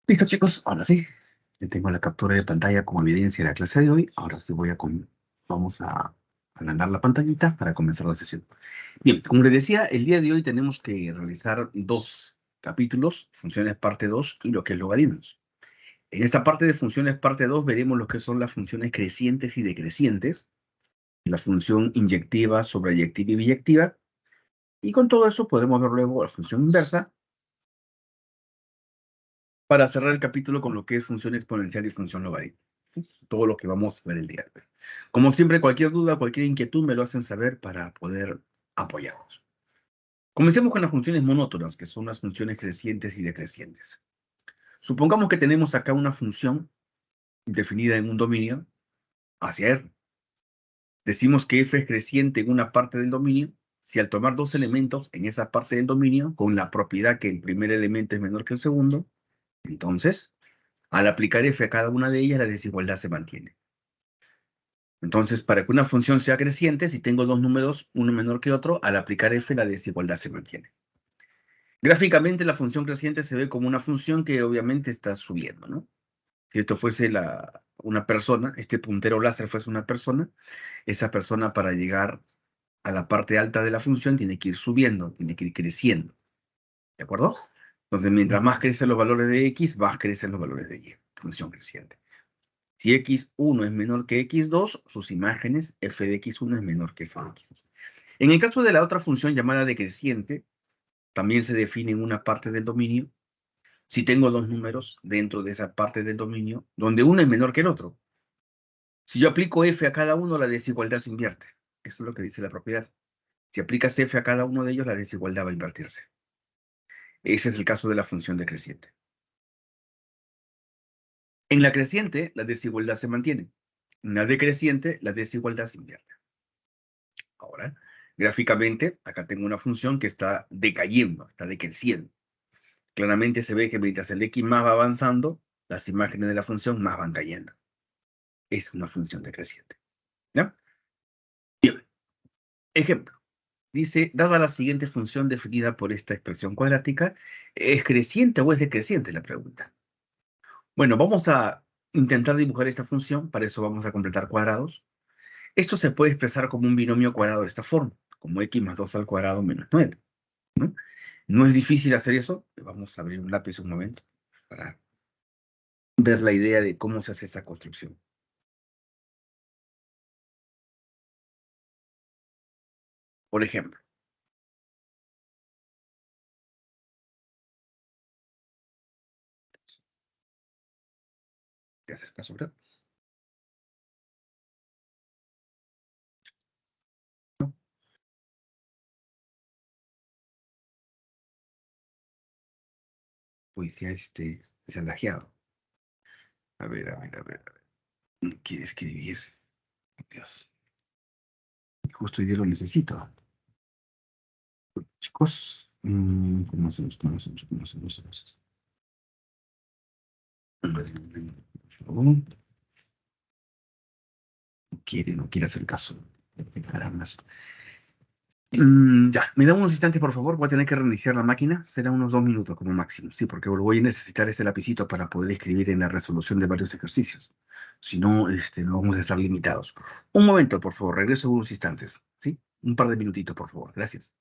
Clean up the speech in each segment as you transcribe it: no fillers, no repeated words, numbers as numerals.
Listo, chicos, ahora sí. Ya tengo la captura de pantalla como evidencia de la clase de hoy. Ahora sí vamos a agrandar la pantallita para comenzar la sesión. Bien, como les decía, el día de hoy tenemos que realizar dos capítulos, funciones parte 2 y lo que es logaritmos. En esta parte de funciones parte 2 veremos lo que son las funciones crecientes y decrecientes, la función inyectiva, sobreyectiva y biyectiva. Y con todo eso podremos ver luego la función inversa para cerrar el capítulo con lo que es función exponencial y función logarítmica. Todo lo que vamos a ver el día de hoy. Como siempre, cualquier duda, cualquier inquietud me lo hacen saber para poder apoyarnos. Comencemos con las funciones monótonas, que son las funciones crecientes y decrecientes. Supongamos que tenemos acá una función definida en un dominio hacia R. Decimos que f es creciente en una parte del dominio si al tomar dos elementos en esa parte del dominio con la propiedad que el primer elemento es menor que el segundo, entonces, al aplicar f a cada una de ellas, la desigualdad se mantiene. Entonces, para que una función sea creciente, si tengo dos números, uno menor que otro, al aplicar f, la desigualdad se mantiene. Gráficamente, la función creciente se ve como una función que obviamente está subiendo, ¿no? Si esto fuese una persona, este puntero láser fuese una persona, esa persona para llegar a la parte alta de la función tiene que ir subiendo, tiene que ir creciendo, ¿de acuerdo? Entonces, mientras más crecen los valores de x, más crecen los valores de y, función creciente. Si x1 es menor que x2, sus imágenes f de x1 es menor que f de x2. En el caso de la otra función llamada decreciente, también se define en una parte del dominio si tengo dos números dentro de esa parte del dominio, donde uno es menor que el otro. Si yo aplico f a cada uno, la desigualdad se invierte. Eso es lo que dice la propiedad. Si aplicas f a cada uno de ellos, la desigualdad va a invertirse. Ese es el caso de la función decreciente. En la creciente, la desigualdad se mantiene. En la decreciente, la desigualdad se invierte. Ahora, gráficamente, acá tengo una función que está decayendo, está decreciendo. Claramente se ve que mientras el x más va avanzando, las imágenes de la función más van cayendo. Es una función decreciente. ¿Ya? Bien. Ejemplo. Dice, dada la siguiente función definida por esta expresión cuadrática, ¿es creciente o es decreciente? La pregunta. Bueno, vamos a intentar dibujar esta función. Para eso vamos a completar cuadrados. Esto se puede expresar como un binomio cuadrado de esta forma, como x más 2 al cuadrado menos 9. ¿No? No es difícil hacer eso. Vamos a abrir un lápiz un momento para ver la idea de cómo se hace esa construcción. Por ejemplo, voy a hacer caso, ¿verdad? Pues ya se ha lajeado. A ver, a ver, a ver, a ver. No quiere escribir. Dios. Justo hoy día lo necesito. Chicos, ¿cómo hacemos? ¿Cómo hacemos? ¿Cómo hacemos? No no quiere hacer caso. Carambas. Ya, me da unos instantes, por favor. Voy a tener que reiniciar la máquina. Será unos 2 minutos como máximo. Sí, porque voy a necesitar este lapicito para poder escribir en la resolución de varios ejercicios. Si no, no vamos a estar limitados. Un momento, por favor. Regreso unos instantes. ¿Sí? Un par de minutitos, por favor. Gracias.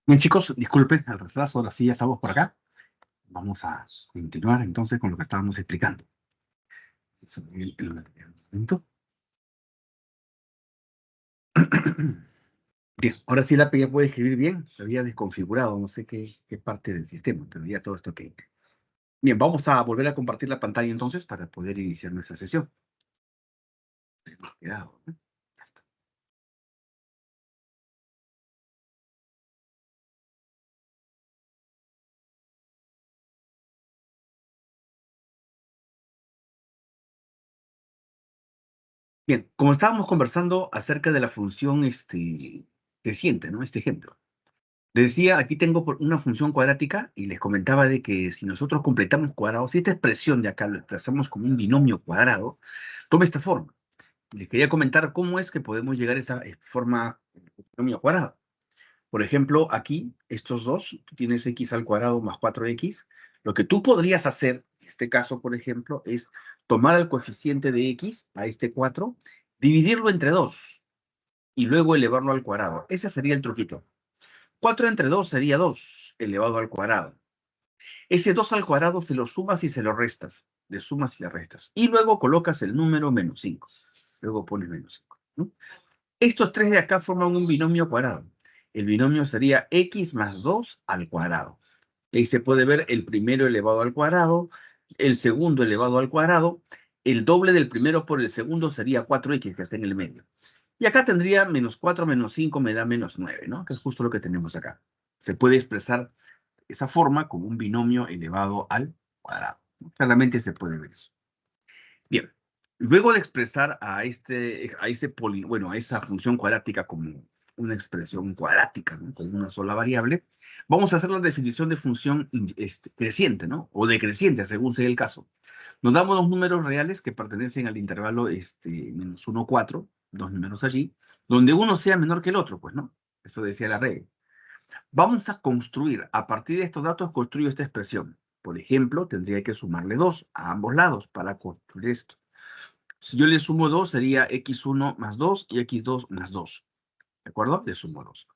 Bien, chicos, disculpen el retraso, ahora sí ya estamos por acá. Vamos a continuar entonces con lo que estábamos explicando. El momento. Bien, ahora sí la API ya puede escribir bien. Se había desconfigurado, no sé qué parte del sistema, pero ya todo esto que. Bien, vamos a volver a compartir la pantalla entonces para poder iniciar nuestra sesión. Cuidado, ¿no? Ya está. Bien, como estábamos conversando acerca de la función creciente, ¿no? Este ejemplo. Les decía, aquí tengo una función cuadrática y les comentaba de que si nosotros completamos cuadrados, si esta expresión de acá lo expresamos como un binomio cuadrado, toma esta forma. Les quería comentar cómo es que podemos llegar a esa forma de binomio cuadrado. Por ejemplo, aquí, estos dos, tú tienes x al cuadrado más 4x. Lo que tú podrías hacer, en este caso, por ejemplo, es tomar el coeficiente de x, a este 4, dividirlo entre 2 y luego elevarlo al cuadrado. Ese sería el truquito. 4 entre 2 sería 2 elevado al cuadrado. Ese 2 al cuadrado se lo sumas y se lo restas. Le sumas y le restas. Y luego colocas el número menos 5. Luego pones menos 5, ¿no? Estos tres de acá forman un binomio cuadrado. El binomio sería x más 2 al cuadrado. Ahí se puede ver el primero elevado al cuadrado, el segundo elevado al cuadrado. El doble del primero por el segundo sería 4x, que está en el medio. Y acá tendría menos 4 menos 5 me da menos 9, ¿no? Que es justo lo que tenemos acá. Se puede expresar esa forma como un binomio elevado al cuadrado. Claramente se puede ver eso. Bien, luego de expresar a esa función cuadrática como una expresión cuadrática, ¿no? Con una sola variable, vamos a hacer la definición de función creciente, ¿no? O decreciente, según sea el caso. Nos damos dos números reales que pertenecen al intervalo menos 1, 4, dos números allí, donde uno sea menor que el otro, pues, ¿no? Eso decía la regla. Vamos a construir, a partir de estos datos, construyo esta expresión. Por ejemplo, tendría que sumarle 2 a ambos lados para construir esto. Si yo le sumo 2, sería x1 más 2 y x2 más 2. ¿De acuerdo? Le sumo 2.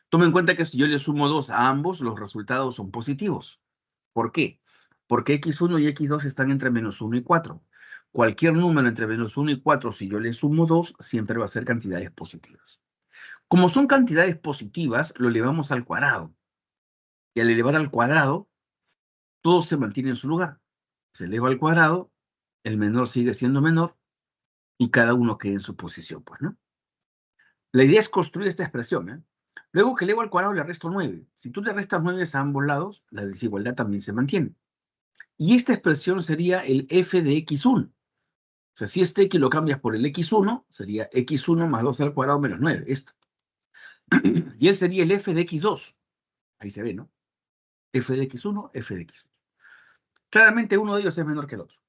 Tome en cuenta que si yo le sumo 2 a ambos, los resultados son positivos. ¿Por qué? Porque x1 y x2 están entre menos 1 y 4. Cualquier número entre menos 1 y 4, si yo le sumo 2, siempre va a ser cantidades positivas. Como son cantidades positivas, lo elevamos al cuadrado. Y al elevar al cuadrado, todo se mantiene en su lugar. Se eleva al cuadrado, el menor sigue siendo menor, y cada uno queda en su posición, pues, ¿no? La idea es construir esta expresión, ¿eh? Luego que elevo al cuadrado le resto 9. Si tú le restas 9 a ambos lados, la desigualdad también se mantiene. Y esta expresión sería el f de x1. O sea, si este x lo cambias por el x1, sería x1 más 2 al cuadrado menos 9. Esto. Y él sería el f de x2. Ahí se ve, ¿no? F de x1, f de x2. Claramente uno de ellos es menor que el otro.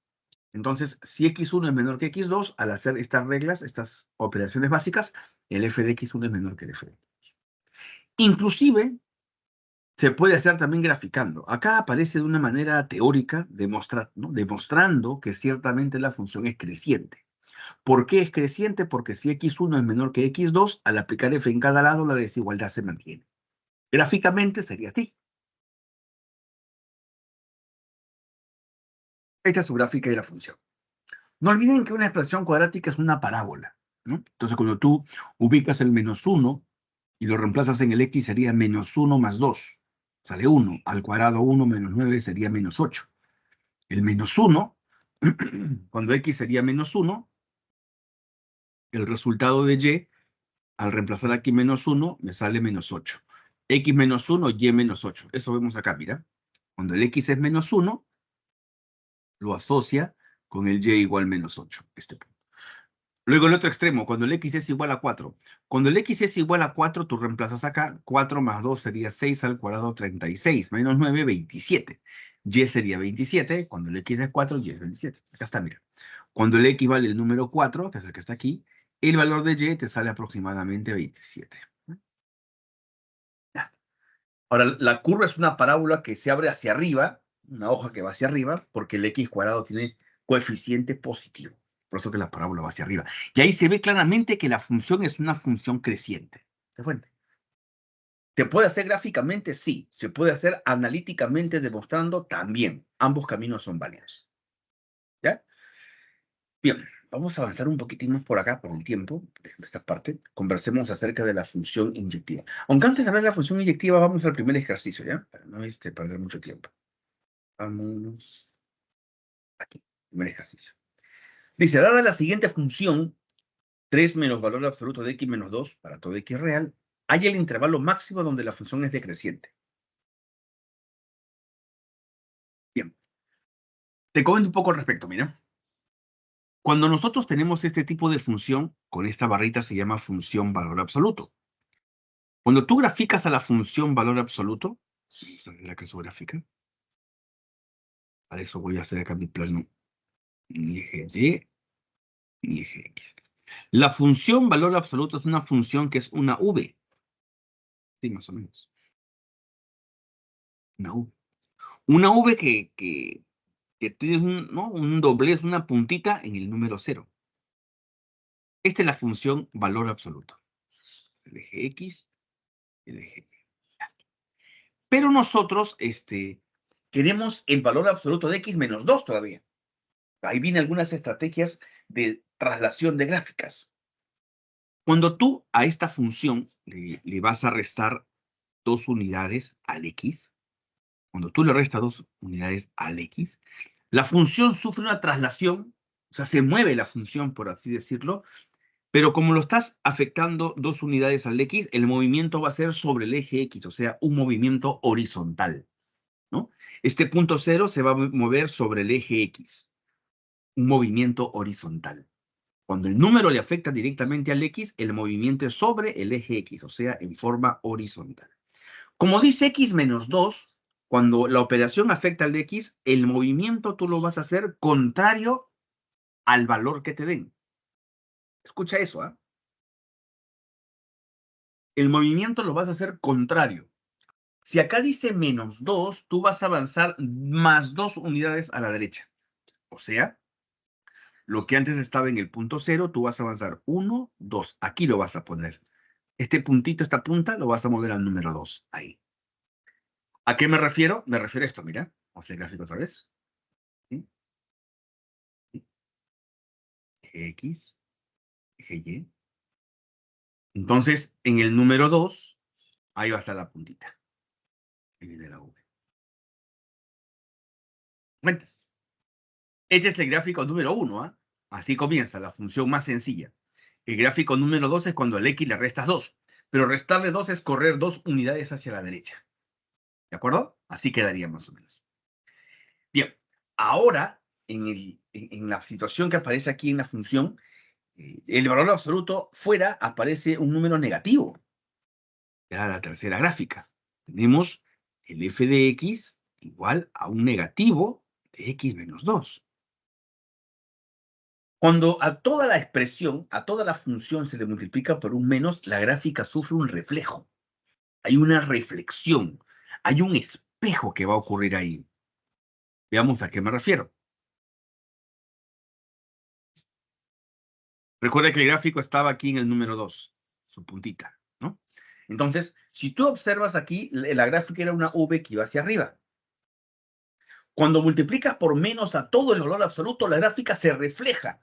Entonces, si x1 es menor que x2, al hacer estas reglas, estas operaciones básicas, el f de x1 es menor que el f de x2. Inclusive, se puede hacer también graficando. Acá aparece de una manera teórica, ¿no? Demostrando que ciertamente la función es creciente. ¿Por qué es creciente? Porque si x1 es menor que x2, al aplicar f en cada lado, la desigualdad se mantiene. Gráficamente sería así. Esta es su gráfica de la función. No olviden que una expresión cuadrática es una parábola, ¿no? Entonces, cuando tú ubicas el menos 1 y lo reemplazas en el x, sería menos 1 más 2. Sale 1. Al cuadrado 1 menos 9 sería menos 8. El menos 1, cuando x sería menos 1, el resultado de y, al reemplazar aquí menos 1, me sale menos 8. X menos 1, y menos 8. Eso vemos acá, mira. Cuando el x es menos 1, lo asocia con el y igual menos 8. Este punto. Luego el otro extremo, cuando el x es igual a 4. Cuando el x es igual a 4, tú reemplazas acá. 4 más 2 sería 6 al cuadrado 36. Menos 9, 27. Y sería 27. Cuando el x es 4, y es 27. Acá está, mira. Cuando el x vale el número 4, que es el que está aquí, el valor de y te sale aproximadamente 27. Ya está. Ahora, la curva es una parábola que se abre hacia arriba, una hoja que va hacia arriba, porque el x cuadrado tiene coeficiente positivo. Por eso que la parábola va hacia arriba. Y ahí se ve claramente que la función es una función creciente. ¿Se fue? ¿Se puede hacer gráficamente? Sí. ¿Se puede hacer analíticamente demostrando? También. Ambos caminos son válidos. ¿Ya? Bien, vamos a avanzar un poquitín más por acá, por el tiempo, de esta parte. Conversemos acerca de la función inyectiva. Aunque antes de hablar de la función inyectiva, vamos al primer ejercicio, ¿ya? Para no perder mucho tiempo. Vamos aquí, primer ejercicio. Dice, dada la siguiente función, 3 menos valor absoluto de x menos 2 para todo x real, hay el intervalo máximo donde la función es decreciente. Bien, te comento un poco al respecto, mira. Cuando nosotros tenemos este tipo de función, con esta barrita se llama función valor absoluto. Cuando tú graficas a la función valor absoluto, vamos a ver acá su gráfica. Para eso voy a hacer acá mi plano ni eje Y ni eje X. La función valor absoluto es una función que es una V. Sí, más o menos. Una V. Una V que tienes ¿no? un doblez, una puntita en el número 0. Esta es la función valor absoluto. El eje X, el eje Y. Pero nosotros queremos el valor absoluto de X menos 2 todavía. Ahí vienen algunas estrategias de traslación de gráficas. Cuando tú a esta función le vas a restar 2 unidades al X, cuando tú le restas 2 unidades al X, la función sufre una traslación, o sea, se mueve la función, por así decirlo, pero como lo estás afectando 2 unidades al X, el movimiento va a ser sobre el eje X, o sea, un movimiento horizontal, ¿no? Este punto 0 se va a mover sobre el eje X, un movimiento horizontal. Cuando el número le afecta directamente al X, el movimiento es sobre el eje X, o sea, en forma horizontal. Como dice X menos 2, cuando la operación afecta al X, el movimiento tú lo vas a hacer contrario al valor que te den. Escucha eso, ¿ah? El movimiento lo vas a hacer contrario. Si acá dice menos 2, tú vas a avanzar más 2 unidades a la derecha. O sea, lo que antes estaba en el punto 0, tú vas a avanzar 1, 2. Aquí lo vas a poner. Este puntito, esta punta, lo vas a mover al número 2. Ahí. ¿A qué me refiero? Me refiero a esto, mira. Vamos a hacer el gráfico otra vez. ¿Sí? ¿Sí? Eje X, eje Y. Entonces, en el número 2, ahí va a estar la puntita. Ahí viene la V. Bueno, este es el gráfico número 1, ¿ah? Así comienza la función más sencilla. El gráfico número 2 es cuando al X le restas 2. Pero restarle 2 es correr 2 unidades hacia la derecha. ¿De acuerdo? Así quedaría más o menos. Bien, ahora, en la situación que aparece aquí en la función, el valor absoluto fuera aparece un número negativo. Era la tercera gráfica. Tenemos el f de x igual a un negativo de x menos 2. Cuando a toda la expresión, a toda la función se le multiplica por un menos, la gráfica sufre un reflejo. Hay una reflexión, hay un espejo que va a ocurrir ahí. Veamos a qué me refiero. Recuerda que el gráfico estaba aquí en el número 2, su puntita, ¿no? Entonces, si tú observas aquí, la gráfica era una V que iba hacia arriba. Cuando multiplicas por menos a todo el valor absoluto, la gráfica se refleja,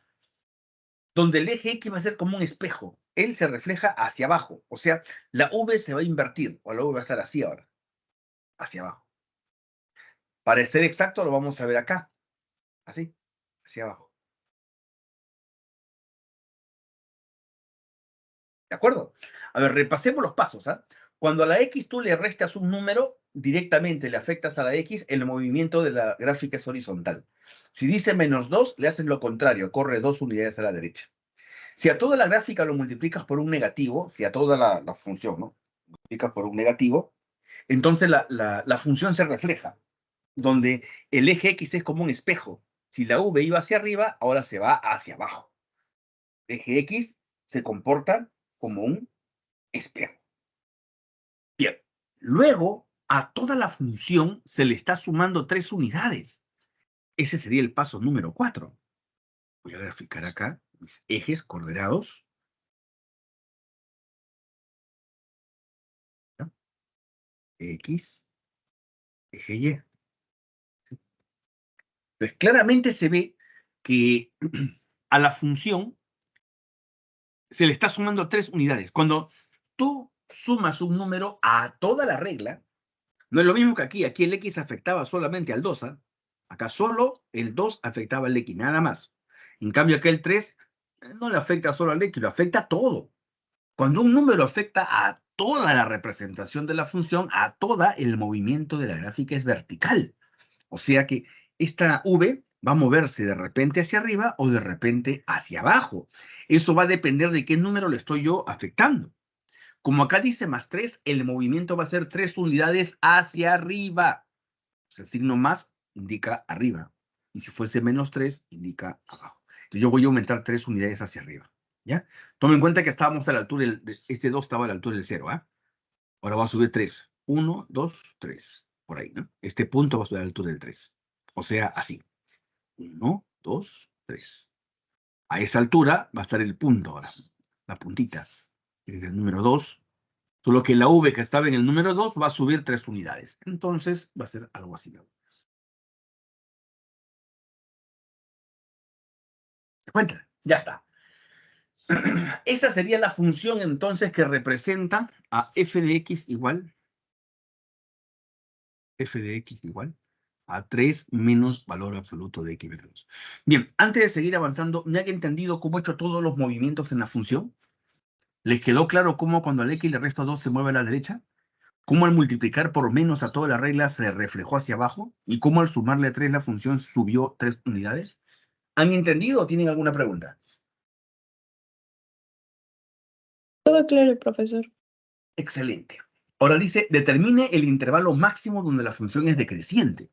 donde el eje X va a ser como un espejo. Él se refleja hacia abajo, o sea, la V se va a invertir, o la V va a estar así ahora, hacia abajo. Para ser exacto, lo vamos a ver acá, así, hacia abajo. ¿De acuerdo? A ver, repasemos los pasos, ¿ah? Cuando a la X tú le restas un número, directamente le afectas a la X, el movimiento de la gráfica es horizontal. Si dice menos 2, le haces lo contrario, corre 2 unidades a la derecha. Si a toda la gráfica lo multiplicas por un negativo, si a toda la función, ¿no? Multiplicas por un negativo, entonces la función se refleja, donde el eje X es como un espejo. Si la V iba hacia arriba, ahora se va hacia abajo. El eje X se comporta como un espejo. Bien, luego a toda la función se le está sumando 3 unidades. Ese sería el paso número 4. Voy a graficar acá mis ejes coordenados. ¿Ya? X, eje Y. Entonces, claramente se ve que a la función se le está sumando 3 unidades. Cuando tú sumas un número a toda la regla, no es lo mismo que aquí. Aquí el X afectaba solamente al 2, ¿ah? Acá solo el 2 afectaba al X, nada más. En cambio, acá el 3 no le afecta solo al X, lo afecta a todo. Cuando un número afecta a toda la representación de la función, a toda, el movimiento de la gráfica es vertical. O sea que esta V va a moverse de repente hacia arriba o de repente hacia abajo. Eso va a depender de qué número le estoy yo afectando. Como acá dice más 3, el movimiento va a ser 3 unidades hacia arriba. O sea, el signo más indica arriba. Y si fuese menos 3, indica abajo. Entonces yo voy a aumentar 3 unidades hacia arriba. ¿Ya? Tomen en cuenta que estábamos a la altura, este 2 estaba a la altura del 0, ¿ah? Ahora va a subir 3. 1, 2, 3. Por ahí, ¿no? Este punto va a subir a la altura del 3. O sea, así. 1, 2, 3. A esa altura va a estar el punto ahora. La puntita. Es el número 2. Solo que la V que estaba en el número 2 va a subir 3 unidades. Entonces va a ser algo así, ¿no? ¿Te cuenta? Ya está. Esa sería la función entonces que representa a f de x igual a 3 menos valor absoluto de x menos 2. Bien, antes de seguir avanzando, ¿me han entendido cómo he hecho todos los movimientos en la función? ¿Les quedó claro cómo cuando al x le resto 2 se mueve a la derecha? ¿Cómo al multiplicar por menos a toda la regla se reflejó hacia abajo? ¿Y cómo al sumarle 3 la función subió 3 unidades? ¿Han entendido o tienen alguna pregunta? Todo claro, profesor. Excelente. Ahora dice, determine el intervalo máximo donde la función es decreciente.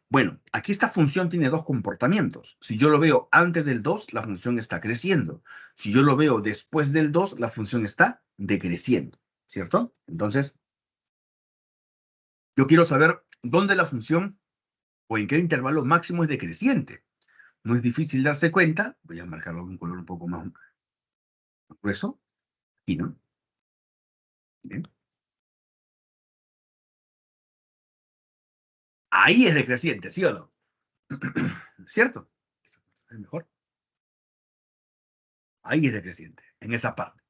Bueno, aquí esta función tiene dos comportamientos. Si yo lo veo antes del 2, la función está creciendo. Si yo lo veo después del 2, la función está decreciendo, ¿cierto? Entonces, yo quiero saber dónde la función o en qué intervalo máximo es decreciente. No es difícil darse cuenta. Voy a marcarlo con un color un poco más grueso. Aquí, ¿no? Bien. Ahí es decreciente, ¿sí o no? ¿Cierto? Es mejor. Ahí es decreciente, en esa parte.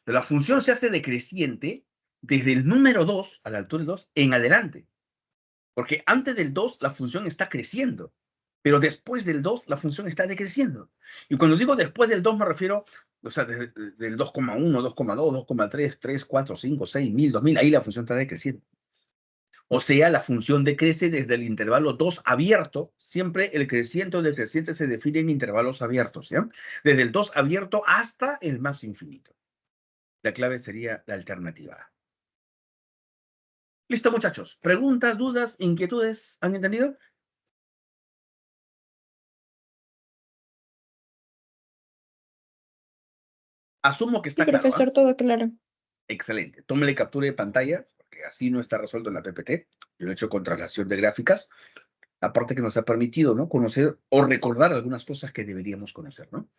Pero la función se hace decreciente desde el número 2, a la altura del 2, en adelante. Porque antes del 2 la función está creciendo. Pero después del 2 la función está decreciendo. Y cuando digo después del 2 me refiero, o sea, desde del 2,1, 2,2, 2,3, 3, 4, 5, 6, 1000, 2000, ahí la función está decreciendo. O sea, la función decrece desde el intervalo 2 abierto. Siempre el creciente o decreciente se define en intervalos abiertos, ¿ya? Desde el 2 abierto hasta el más infinito. La clave sería la alternativa A. Listo, muchachos. ¿Preguntas, dudas, inquietudes? ¿Han entendido? Asumo que Sí, está claro, ¿ah? profesor, todo claro. Excelente. Tómele captura de pantalla, porque así no está resuelto en la PPT. Yo lo he hecho con traslación de gráficas. Aparte que nos ha permitido, ¿no?, conocer o recordar algunas cosas que deberíamos conocer, ¿no?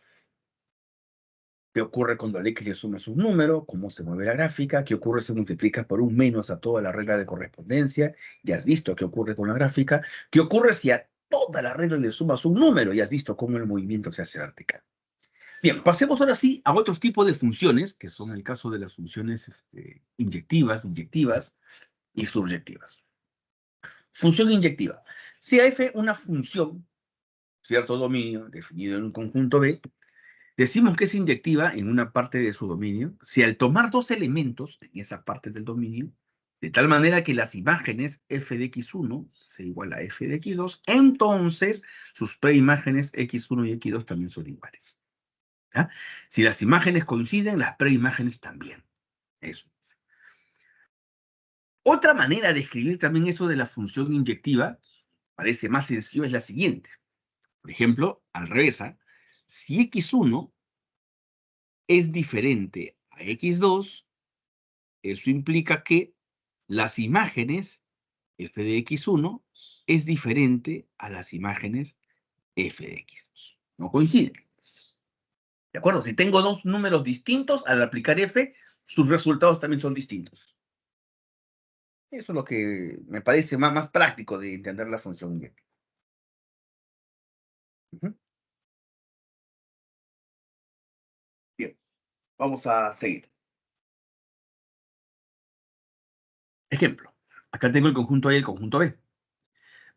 ¿Qué ocurre cuando al X le sumas un número? ¿Cómo se mueve la gráfica? ¿Qué ocurre si multiplicas por un menos a toda la regla de correspondencia? Ya has visto qué ocurre con la gráfica. ¿Qué ocurre si a toda la regla le sumas un número? Ya has visto cómo el movimiento se hace vertical. Bien, pasemos ahora sí a otros tipos de funciones, que son el caso de las funciones inyectivas y subyectivas. Función inyectiva. Si a f una función, cierto dominio definido en un conjunto B, decimos que es inyectiva en una parte de su dominio si al tomar dos elementos en esa parte del dominio, de tal manera que las imágenes f de x1 se igual a f de x2, entonces sus preimágenes x1 y x2 también son iguales. ¿Ya? Si las imágenes coinciden, las preimágenes también. Eso. Otra manera de escribir también eso de la función inyectiva, parece más sencillo, es la siguiente. Por ejemplo, al revés, ¿ah? Si x1 es diferente a x2, eso implica que las imágenes f de x1 es diferente a las imágenes f de x2. No coinciden. ¿De acuerdo? Si tengo dos números distintos, al aplicar f, sus resultados también son distintos. Eso es lo que me parece más práctico de entender la función inyectiva. Ujú. Bien, vamos a seguir. Ejemplo. Acá tengo el conjunto A y el conjunto B.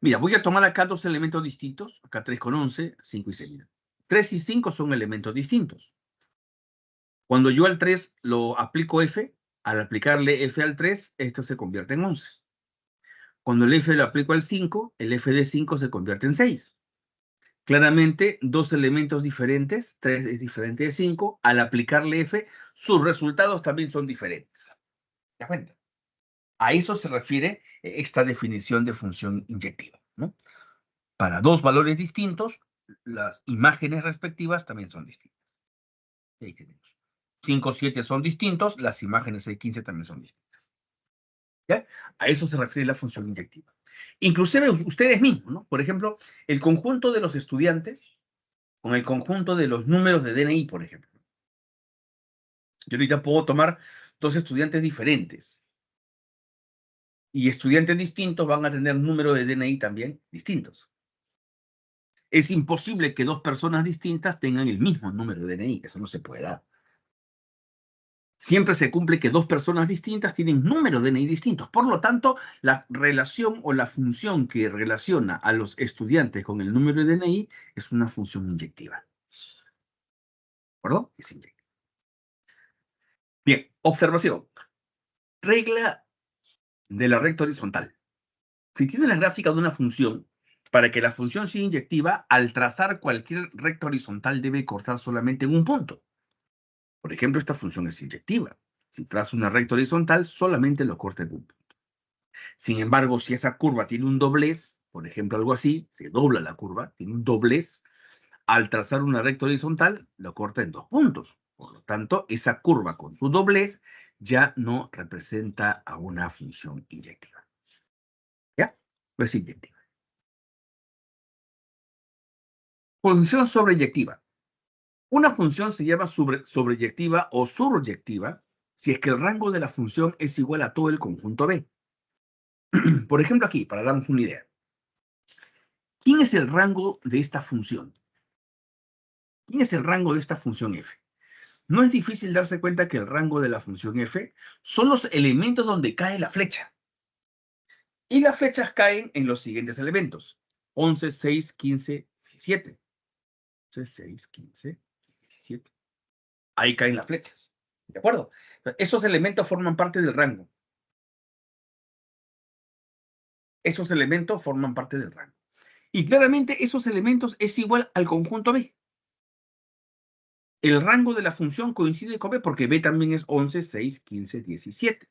Mira, voy a tomar acá dos elementos distintos. Acá 3 con 11, 5 y 6. Mira. 3 y 5 son elementos distintos. Cuando yo al 3 lo aplico F, al aplicarle F al 3, esto se convierte en 11. Cuando el F lo aplico al 5, el F de 5 se convierte en 6. Claramente, dos elementos diferentes, 3 es diferente de 5, al aplicarle F, sus resultados también son diferentes. ¿Te das cuenta? A eso se refiere esta definición de función inyectiva, ¿no? Para dos valores distintos, las imágenes respectivas también son distintas. Y ahí tenemos. 5, 7 son distintos, las imágenes de 15 también son distintas. ¿Ya? A eso se refiere la función inyectiva. Inclusive ustedes mismos, ¿no? Por ejemplo, el conjunto de los estudiantes con el conjunto de los números de DNI, por ejemplo. Yo ahorita puedo tomar dos estudiantes diferentes y estudiantes distintos van a tener números de DNI también distintos. Es imposible que dos personas distintas tengan el mismo número de DNI, eso no se puede dar. Siempre se cumple que dos personas distintas tienen números de DNI distintos. Por lo tanto, la relación o la función que relaciona a los estudiantes con el número de DNI es una función inyectiva. ¿De acuerdo? Es inyectiva. Bien, observación. Regla de la recta horizontal. Si tiene la gráfica de una función, para que la función sea inyectiva, al trazar cualquier recta horizontal debe cortar solamente en un punto. Por ejemplo, esta función es inyectiva. Si trazo una recta horizontal, solamente lo corta en un punto. Sin embargo, si esa curva tiene un doblez, por ejemplo, algo así, se dobla la curva, tiene un doblez, al trazar una recta horizontal, lo corta en 2 puntos. Por lo tanto, esa curva con su doblez ya no representa a una función inyectiva. ¿Ya? No es inyectiva. Función sobreyectiva. Una función se llama sobreyectiva o suryectiva si es que el rango de la función es igual a todo el conjunto B. Por ejemplo, aquí, para darnos una idea. ¿Quién es el rango de esta función? ¿Quién es el rango de esta función f? No es difícil darse cuenta que el rango de la función f son los elementos donde cae la flecha. Y las flechas caen en los siguientes elementos. 11, 6, 15, 17. 11, 6, 15, 17. Ahí caen las flechas. ¿De acuerdo? Esos elementos forman parte del rango. Esos elementos forman parte del rango. Y claramente esos elementos es igual al conjunto B. El rango de la función coincide con B porque B también es 11, 6, 15, 17.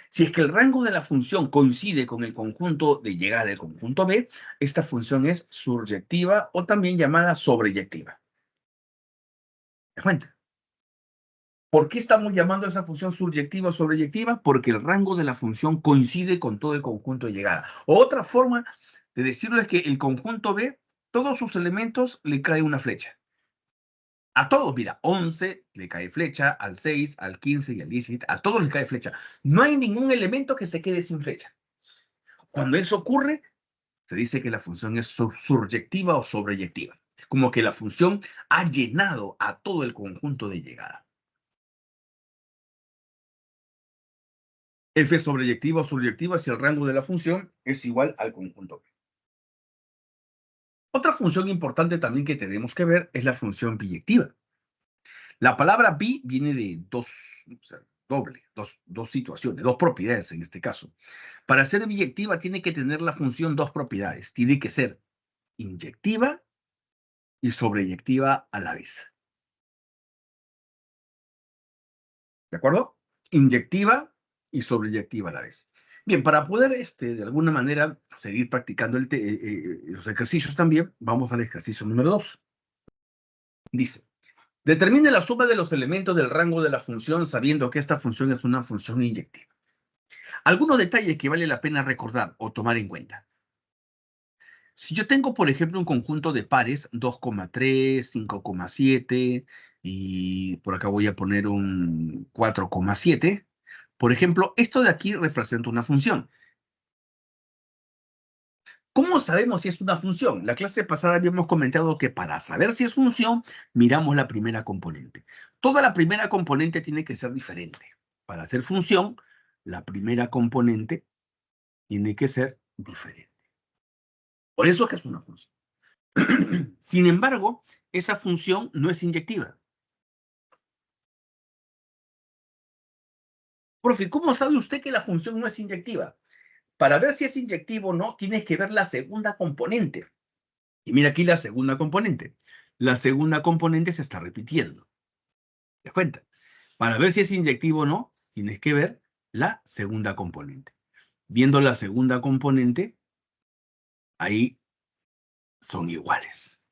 Si es que el rango de la función coincide con el conjunto de llegada del conjunto B, esta función es suryectiva o también llamada sobreyectiva. ¿Te das cuenta? ¿Por qué estamos llamando a esa función suryectiva o sobreyectiva? Porque el rango de la función coincide con todo el conjunto de llegada. Otra forma de decirlo es que el conjunto B, todos sus elementos le cae una flecha. A todos, mira, 11 le cae flecha, al 6, al 15 y al 17, a todos les cae flecha. No hay ningún elemento que se quede sin flecha. Cuando eso ocurre, se dice que la función es suryectiva o sobreyectiva. Es como que la función ha llenado a todo el conjunto de llegada. F sobreyectiva o suryectiva si el rango de la función es igual al conjunto. Otra función importante también que tenemos que ver es la función biyectiva. La palabra bi viene de dos, o sea, doble, dos situaciones, dos propiedades en este caso. Para ser biyectiva tiene que tener la función dos propiedades. Tiene que ser inyectiva y sobreyectiva a la vez. ¿De acuerdo? Inyectiva y sobreyectiva a la vez. Bien, para poder de alguna manera seguir practicando los ejercicios también, vamos al ejercicio número 2. Dice, determine la suma de los elementos del rango de la función sabiendo que esta función es una función inyectiva. Algunos detalles que vale la pena recordar o tomar en cuenta. Si yo tengo, por ejemplo, un conjunto de pares, 2,3, 5,7 y por acá voy a poner un 4,7, Por ejemplo, esto de aquí representa una función. ¿Cómo sabemos si es una función? La clase pasada habíamos comentado que para saber si es función, miramos la primera componente. Toda la primera componente tiene que ser diferente. Para hacer función, la primera componente tiene que ser diferente. Por eso es que es una función. Sin embargo, esa función no es inyectiva. Profe, ¿cómo sabe usted que la función no es inyectiva? Para ver si es inyectivo o no, tienes que ver la segunda componente. Y mira aquí la segunda componente. La segunda componente se está repitiendo. ¿Te das cuenta? Para ver si es inyectivo o no, tienes que ver la segunda componente. Viendo la segunda componente, ahí son iguales.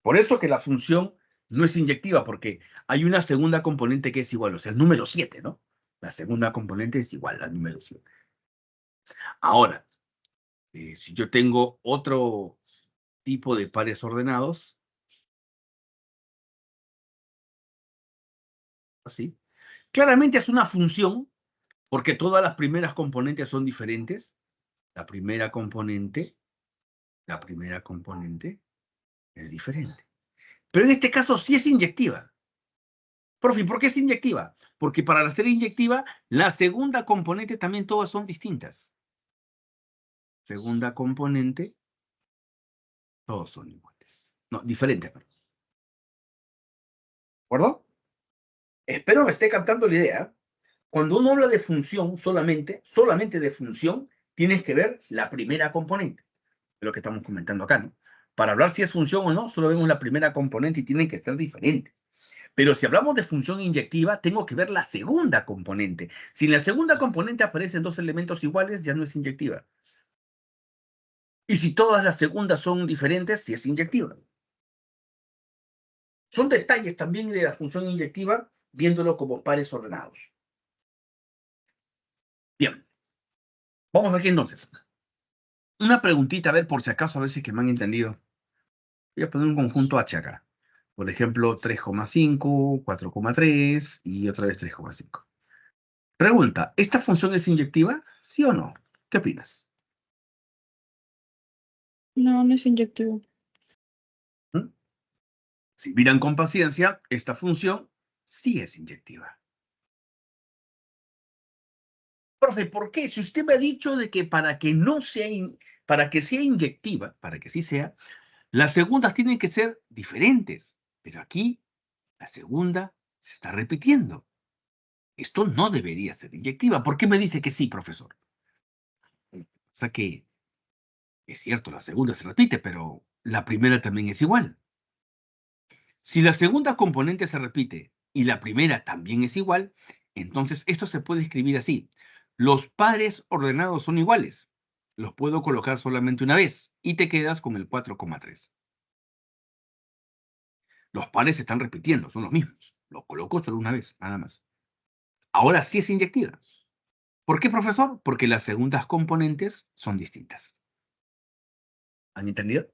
Por eso que la función no es inyectiva, porque hay una segunda componente que es igual, o sea, el número 7, ¿no? La segunda componente es igual al número 7. Ahora, si yo tengo otro tipo de pares ordenados, así, claramente es una función, porque todas las primeras componentes son diferentes. La primera componente es diferente. Pero en este caso sí es inyectiva. Profe, ¿por qué es inyectiva? Porque para ser inyectiva, la segunda componente también todas son distintas. Segunda componente, todos son iguales. No, diferentes, perdón. ¿De acuerdo? Espero me esté captando la idea. Cuando uno habla de función solamente de función, tienes que ver la primera componente. Es lo que estamos comentando acá, ¿no? Para hablar si es función o no, solo vemos la primera componente y tienen que ser diferentes. Pero si hablamos de función inyectiva, tengo que ver la segunda componente. Si en la segunda componente aparecen dos elementos iguales, ya no es inyectiva. Y si todas las segundas son diferentes, sí es inyectiva. Son detalles también de la función inyectiva, viéndolo como pares ordenados. Bien, vamos aquí entonces. Una preguntita, a ver, por si acaso, a ver si que me han entendido. Voy a poner un conjunto H acá. Por ejemplo, 3,5, 4,3 y otra vez 3,5. Pregunta, ¿esta función es inyectiva? ¿Sí o no? ¿Qué opinas? No, no es inyectivo. ¿Mm? Si miran con paciencia, esta función sí es inyectiva. Profe, ¿por qué? Si usted me ha dicho de que para que no sea, para que sea inyectiva, para que sí sea, las segundas tienen que ser diferentes. Pero aquí la segunda se está repitiendo. Esto no debería ser inyectiva. ¿Por qué me dice que sí, profesor? O sea que es cierto, la segunda se repite, pero la primera también es igual. Si la segunda componente se repite y la primera también es igual, entonces esto se puede escribir así. Los pares ordenados son iguales. Los puedo colocar solamente una vez y te quedas con el 4,3. Los pares se están repitiendo, son los mismos. Los coloco solo una vez, nada más. Ahora sí es inyectiva. ¿Por qué, profesor? Porque las segundas componentes son distintas. ¿Han entendido?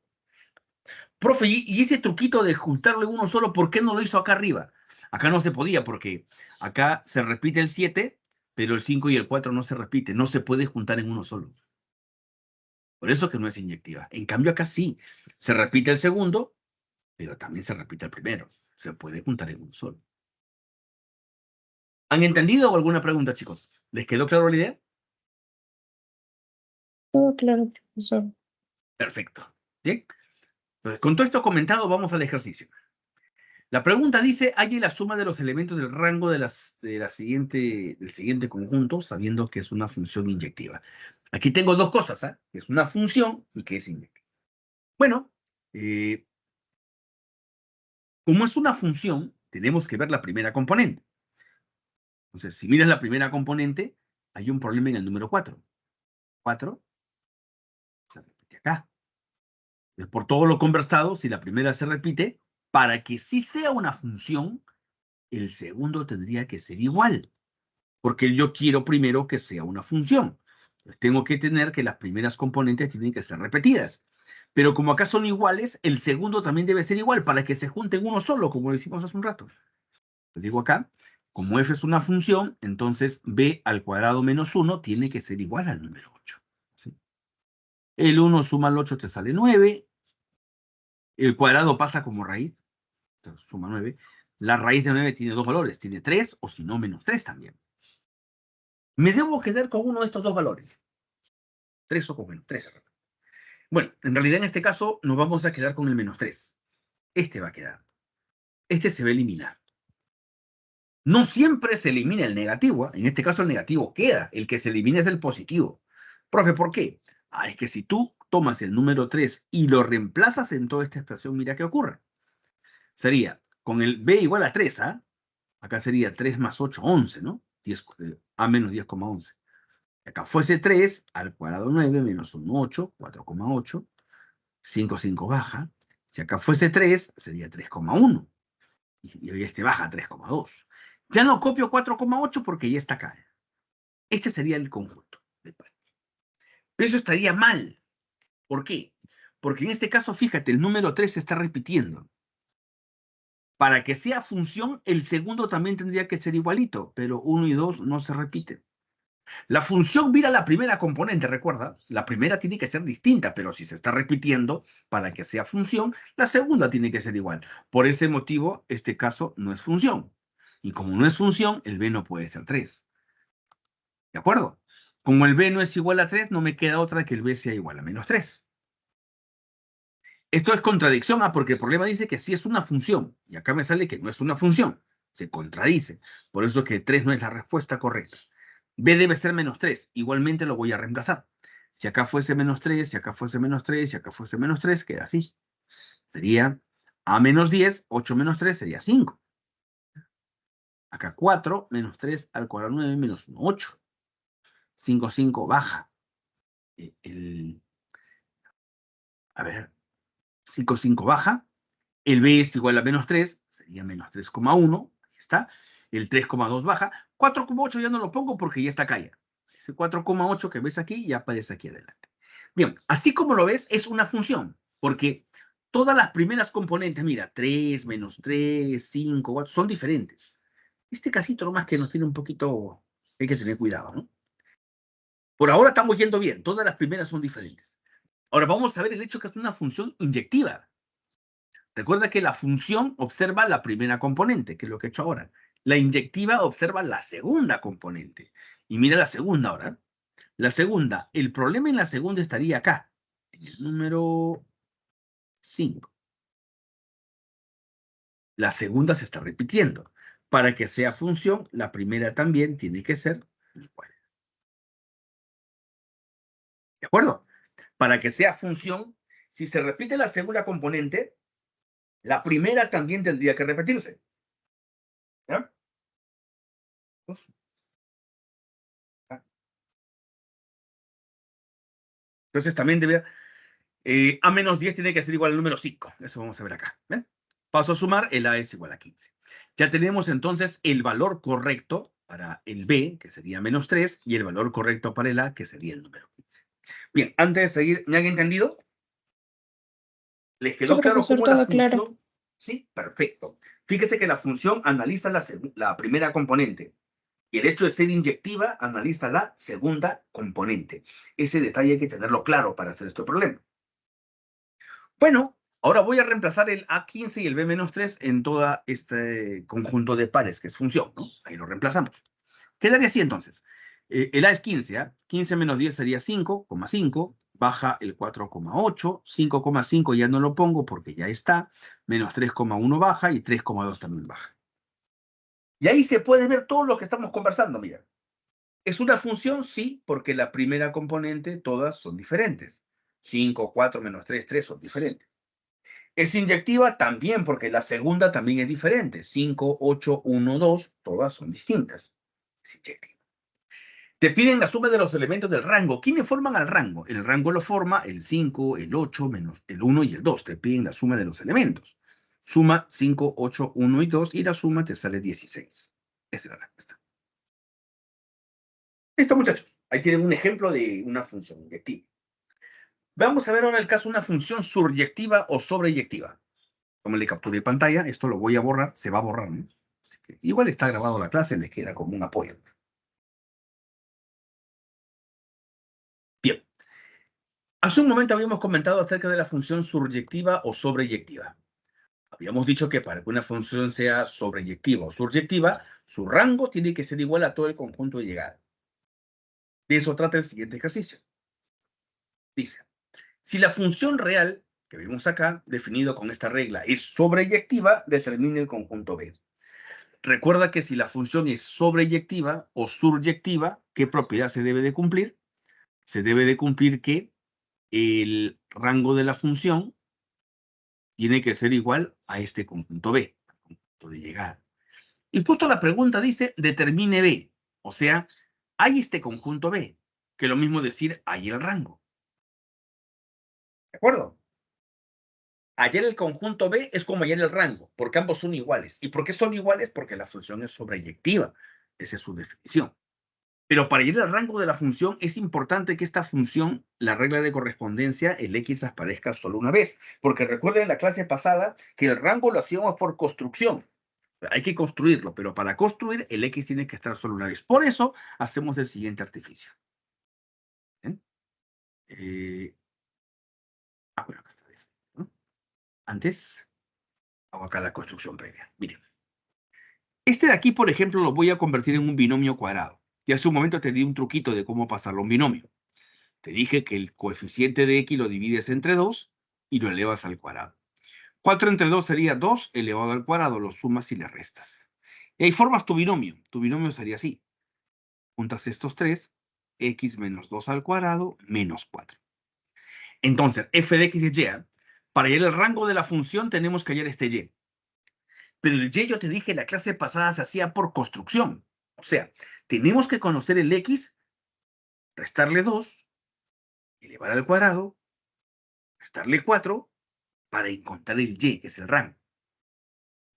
Profe, y ese truquito de juntarlo en uno solo, ¿por qué no lo hizo acá arriba? Acá no se podía porque acá se repite el 7, pero el 5 y el 4 no se repite. No se puede juntar en uno solo. Por eso que no es inyectiva. En cambio acá sí. Se repite el segundo, pero también se repite el primero. Se puede juntar en uno solo. ¿Han entendido alguna pregunta, chicos? ¿Les quedó claro la idea? Todo claro, profesor. Perfecto. ¿Bien? Entonces, con todo esto comentado, vamos al ejercicio. La pregunta dice, halla la suma de los elementos del rango del siguiente conjunto, sabiendo que es una función inyectiva. Aquí tengo dos cosas, ¿eh? Que es una función y que es inyectiva. Bueno, como es una función, tenemos que ver la primera componente. Entonces, si miras la primera componente, hay un problema en el número 4. 4 se repite acá. Entonces, por todo lo conversado, si la primera se repite, para que sí sea una función, el segundo tendría que ser igual. Porque yo quiero primero que sea una función. Entonces, tengo que tener que las primeras componentes tienen que ser repetidas. Pero como acá son iguales, el segundo también debe ser igual para que se junten uno solo, como decimos hace un rato. Lo digo acá. Como f es una función, entonces b al cuadrado menos 1 tiene que ser igual al número 8. ¿Sí? El 1 suma al 8 te sale 9. El cuadrado pasa como raíz. Entonces, suma 9. La raíz de 9 tiene dos valores. Tiene 3 o si no, menos 3 también. Me debo quedar con uno de estos dos valores. 3 o con menos 3. Bueno, en realidad en este caso nos vamos a quedar con el menos 3. Este va a quedar. Este se va a eliminar. No siempre se elimina el negativo. En este caso el negativo queda. El que se elimina es el positivo. Profe, ¿por qué? Es que si tú tomas el número 3 y lo reemplazas en toda esta expresión, mira qué ocurre. Sería con el b igual a 3, acá sería 3 más 8, 11, ¿no? 10, a menos 10,11. Acá fuese 3 al cuadrado 9 menos 1, 8, 4,8. 5, 5 baja. Si acá fuese 3, sería 3,1. Y hoy este baja a 3,2. Ya no copio 4,8 porque ya está acá. Este sería el conjunto de pares. Pero eso estaría mal. ¿Por qué? Porque en este caso, fíjate, el número 3 se está repitiendo. Para que sea función, el segundo también tendría que ser igualito, pero 1 y 2 no se repiten. La función mira la primera componente, recuerda, la primera tiene que ser distinta, pero si se está repitiendo, para que sea función, la segunda tiene que ser igual. Por ese motivo, este caso no es función. Y como no es función, el b no puede ser 3. ¿De acuerdo? Como el b no es igual a 3, no me queda otra que el b sea igual a menos 3. Esto es contradicción, porque el problema dice que sí es una función, y acá me sale que no es una función. Se contradice. Por eso que 3 no es la respuesta correcta. B debe ser menos 3. Igualmente lo voy a reemplazar. Si acá fuese menos 3, si acá fuese menos 3, si acá fuese menos 3, queda así. Sería a menos 10, 8 menos 3 sería 5. Acá 4 menos 3 al cuadrado 9 menos 1, 8. 5, 5 baja. A ver, 5, 5 baja. El B es igual a menos 3, sería menos 3,1. Ahí está. El 3,2 baja. 4,8 ya no lo pongo porque ya está acá ya. Ese 4,8 que ves aquí ya aparece aquí adelante. Bien, así como lo ves, es una función, porque todas las primeras componentes, mira, 3, menos 3, 5, 4, son diferentes. Este casito nomás que nos tiene un poquito, hay que tener cuidado, ¿no? Por ahora estamos yendo bien, todas las primeras son diferentes. Ahora vamos a ver el hecho que es una función inyectiva. Recuerda que la función observa la primera componente, que es lo que he hecho ahora. La inyectiva observa la segunda componente. Y mira la segunda ahora. La segunda, el problema en la segunda estaría acá, en el número 5. La segunda se está repitiendo. Para que sea función, la primera también tiene que ser igual. ¿De acuerdo? Para que sea función, si se repite la segunda componente, la primera también tendría que repetirse. ¿Ya? Entonces también debe... A menos 10 tiene que ser igual al número 5. Eso vamos a ver acá. ¿Ves? Paso a sumar, el A es igual a 15. Ya tenemos entonces el valor correcto para el B, que sería menos 3, y el valor correcto para el A, que sería el número 15. Bien, antes de seguir, ¿me han entendido? ¿Les Sí, quedó claro profesor, cómo la todo claro. función? Sí, perfecto. Fíjese que la función analiza la primera componente. Y el hecho de ser inyectiva analiza la segunda componente. Ese detalle hay que tenerlo claro para hacer este problema. Bueno, ahora voy a reemplazar el A15 y el B-3 en todo este conjunto de pares, que es función, ¿no? Ahí lo reemplazamos. Quedaría así entonces. El A es 15, ¿ah? 15 menos 10 sería 5,5, baja el 4,8, 5,5 ya no lo pongo porque ya está, menos 3,1 baja y 3,2 también baja. Y ahí se puede ver todo lo que estamos conversando, mira. ¿Es una función? Sí, porque la primera componente todas son diferentes. 5, 4, menos 3, 3 son diferentes. ¿Es inyectiva? También, porque la segunda también es diferente. 5, 8, 1, 2, todas son distintas. Es inyectiva. Te piden la suma de los elementos del rango. ¿Quiénes forman al rango? El rango lo forma el 5, el 8, menos el 1 y el 2. Te piden la suma de los elementos. Suma 5, 8, 1 y 2 y la suma te sale 16. Esa es la respuesta. Listo, muchachos. Ahí tienen un ejemplo de una función inyectiva. Vamos a ver ahora el caso de una función suryectiva o sobreyectiva. Como le capturé pantalla, esto lo voy a borrar, se va a borrar, ¿no? Así que igual está grabado la clase, les queda como un apoyo. Bien. Hace un momento habíamos comentado acerca de la función suryectiva o sobreyectiva. Habíamos dicho que para que una función sea sobreyectiva o suryectiva, su rango tiene que ser igual a todo el conjunto de llegada. De eso trata el siguiente ejercicio. Dice, si la función real que vimos acá, definido con esta regla, es sobreyectiva, determine el conjunto B. Recuerda que si la función es sobreyectiva o suryectiva, ¿qué propiedad se debe de cumplir? Se debe de cumplir que el rango de la función tiene que ser igual a este conjunto B, al conjunto de llegada. Y justo la pregunta dice, determine B. O sea, hay este conjunto B, que es lo mismo decir, hay el rango. ¿De acuerdo? Hallar el conjunto B es como hallar el rango, porque ambos son iguales. ¿Y por qué son iguales? Porque la función es sobreyectiva. Esa es su definición. Pero para hallar el rango de la función es importante que esta función, la regla de correspondencia, el x aparezca solo una vez. Porque recuerden en la clase pasada que el rango lo hacíamos por construcción. Hay que construirlo, pero para construir el x tiene que estar solo una vez. Por eso hacemos el siguiente artificio. Bueno, acá está. ¿No? Antes, hago acá la construcción previa. Miren. Este de aquí, por ejemplo, lo voy a convertir en un binomio cuadrado. Y hace un momento te di un truquito de cómo pasarlo a un binomio. Te dije que el coeficiente de x lo divides entre 2 y lo elevas al cuadrado. 4 entre 2 sería 2 elevado al cuadrado, lo sumas y le restas. Y ahí formas tu binomio. Tu binomio sería así. Juntas estos tres, x menos 2 al cuadrado menos 4. Entonces, f de x es y. Para hallar el rango de la función tenemos que hallar este y. Pero el y, yo te dije, en la clase pasada se hacía por construcción. O sea, tenemos que conocer el x, restarle 2, elevar al cuadrado, restarle 4, para encontrar el y, que es el rango.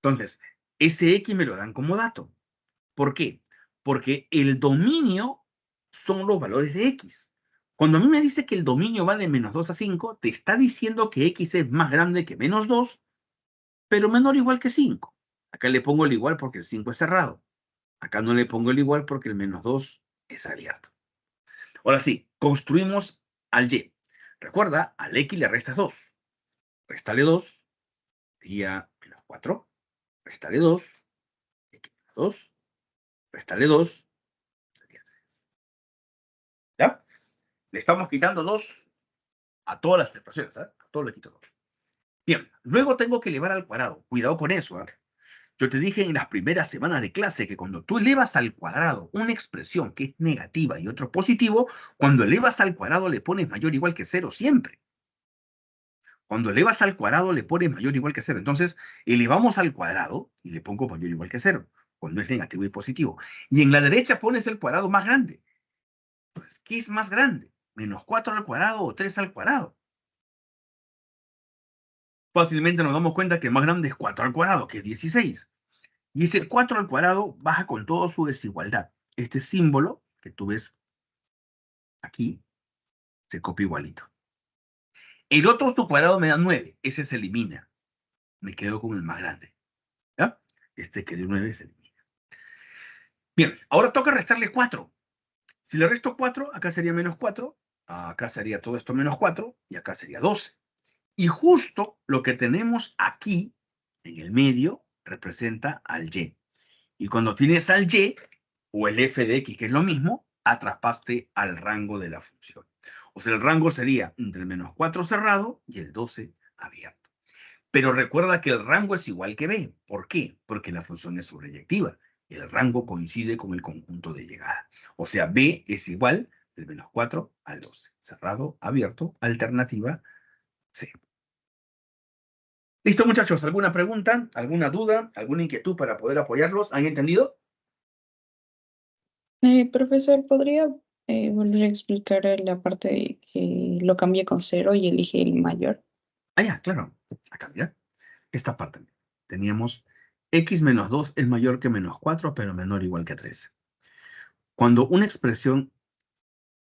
Entonces, ese x me lo dan como dato. ¿Por qué? Porque el dominio son los valores de x. Cuando a mí me dice que el dominio va de menos 2 a 5, te está diciendo que x es más grande que menos 2, pero menor o igual que 5. Acá le pongo el igual porque el 5 es cerrado. Acá no le pongo el igual porque el menos 2 es abierto. Ahora sí, construimos al y. Recuerda, al x le restas 2. Réstale 2, sería menos 4. Réstale 2, x menos 2. Réstale 2, sería 3. ¿Ya? Le estamos quitando 2 a todas las expresiones, ¿eh? A todo le quito 2. Bien, luego tengo que elevar al cuadrado. Cuidado con eso, ¿eh? Yo te dije en las primeras semanas de clase que cuando tú elevas al cuadrado una expresión que es negativa y otro positivo, cuando elevas al cuadrado le pones mayor o igual que 0 siempre. Cuando elevas al cuadrado le pones mayor o igual que 0. Entonces, elevamos al cuadrado y le pongo mayor o igual que 0, cuando es negativo y positivo. Y en la derecha pones el cuadrado más grande. Entonces, ¿qué es más grande? ¿Menos 4 al cuadrado o 3 al cuadrado? Fácilmente nos damos cuenta que el más grande es 4 al cuadrado, que es 16. Y ese 4 al cuadrado baja con toda su desigualdad. Este símbolo que tú ves aquí se copia igualito. El otro su cuadrado me da 9. Ese se elimina. Me quedo con el más grande. ¿Ya? Este que dio 9 se elimina. Bien, ahora toca restarle 4. Si le resto 4, acá sería menos 4. Acá sería todo esto menos 4. Y acá sería 12. Y justo lo que tenemos aquí, en el medio, representa al y. Y cuando tienes al y, o el f de x, que es lo mismo, atrapaste al rango de la función. O sea, el rango sería entre el menos 4 cerrado y el 12 abierto. Pero recuerda que el rango es igual que b. ¿Por qué? Porque la función es sobreyectiva. El rango coincide con el conjunto de llegada. O sea, b es igual del menos 4 al 12. Cerrado, abierto, alternativa C. ¿Listo, muchachos? ¿Alguna pregunta? ¿Alguna duda? ¿Alguna inquietud para poder apoyarlos? ¿Han entendido? Profesor, ¿podría volver a explicar la parte de que lo cambié con 0 y elige el mayor? Ah, ya, claro. Acá, mira. Esta parte. Teníamos x menos 2 es mayor que menos 4, pero menor o igual que 13. Cuando una expresión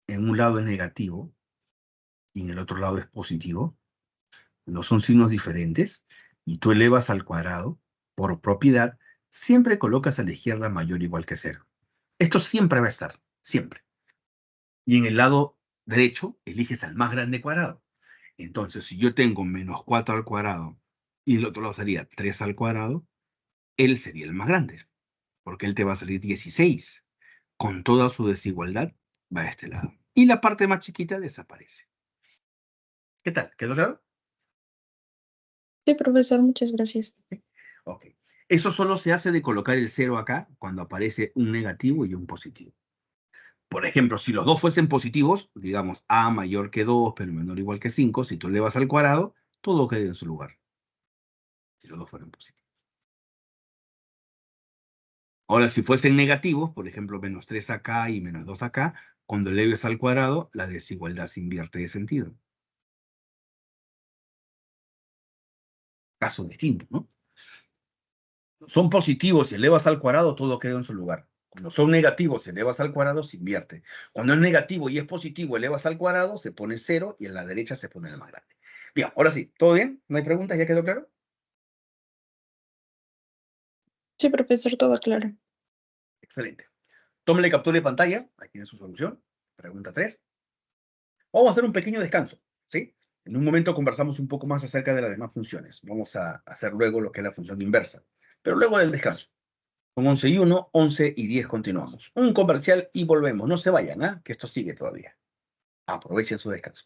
en un lado es negativo y en el otro lado es positivo, no son signos diferentes, y tú elevas al cuadrado, por propiedad, siempre colocas a la izquierda mayor o igual que cero. Esto siempre va a estar, siempre. Y en el lado derecho, eliges al más grande cuadrado. Entonces, si yo tengo menos 4 al cuadrado y el otro lado sería 3 al cuadrado, él sería el más grande, porque él te va a salir 16. Con toda su desigualdad, va a este lado. Y la parte más chiquita desaparece. ¿Qué tal? ¿Quedó claro? Sí, profesor, muchas gracias. Ok. Eso solo se hace de colocar el cero acá cuando aparece un negativo y un positivo. Por ejemplo, si los dos fuesen positivos, digamos a mayor que 2, pero menor o igual que 5, si tú elevas al cuadrado, todo queda en su lugar. Si los dos fueran positivos. Ahora, si fuesen negativos, por ejemplo, menos 3 acá y menos 2 acá, cuando eleves al cuadrado, la desigualdad se invierte de sentido. Caso distinto, ¿no? Son positivos y elevas al cuadrado, todo queda en su lugar. Cuando son negativos, elevas al cuadrado, se invierte. Cuando es negativo y es positivo, elevas al cuadrado, se pone cero y en la derecha se pone el más grande. Bien, ahora sí, ¿todo bien? ¿No hay preguntas? ¿Ya quedó claro? Sí, profesor, todo claro. Excelente. Tómele captura de pantalla. Ahí tiene su solución. Pregunta 3. Vamos a hacer un pequeño descanso, ¿sí? En un momento conversamos un poco más acerca de las demás funciones. Vamos a hacer luego lo que es la función inversa. Pero luego del descanso. Con 11 y 1, 11 y 10 continuamos. Un comercial y volvemos. No se vayan, ¿ah? Que esto sigue todavía. Aprovechen su descanso.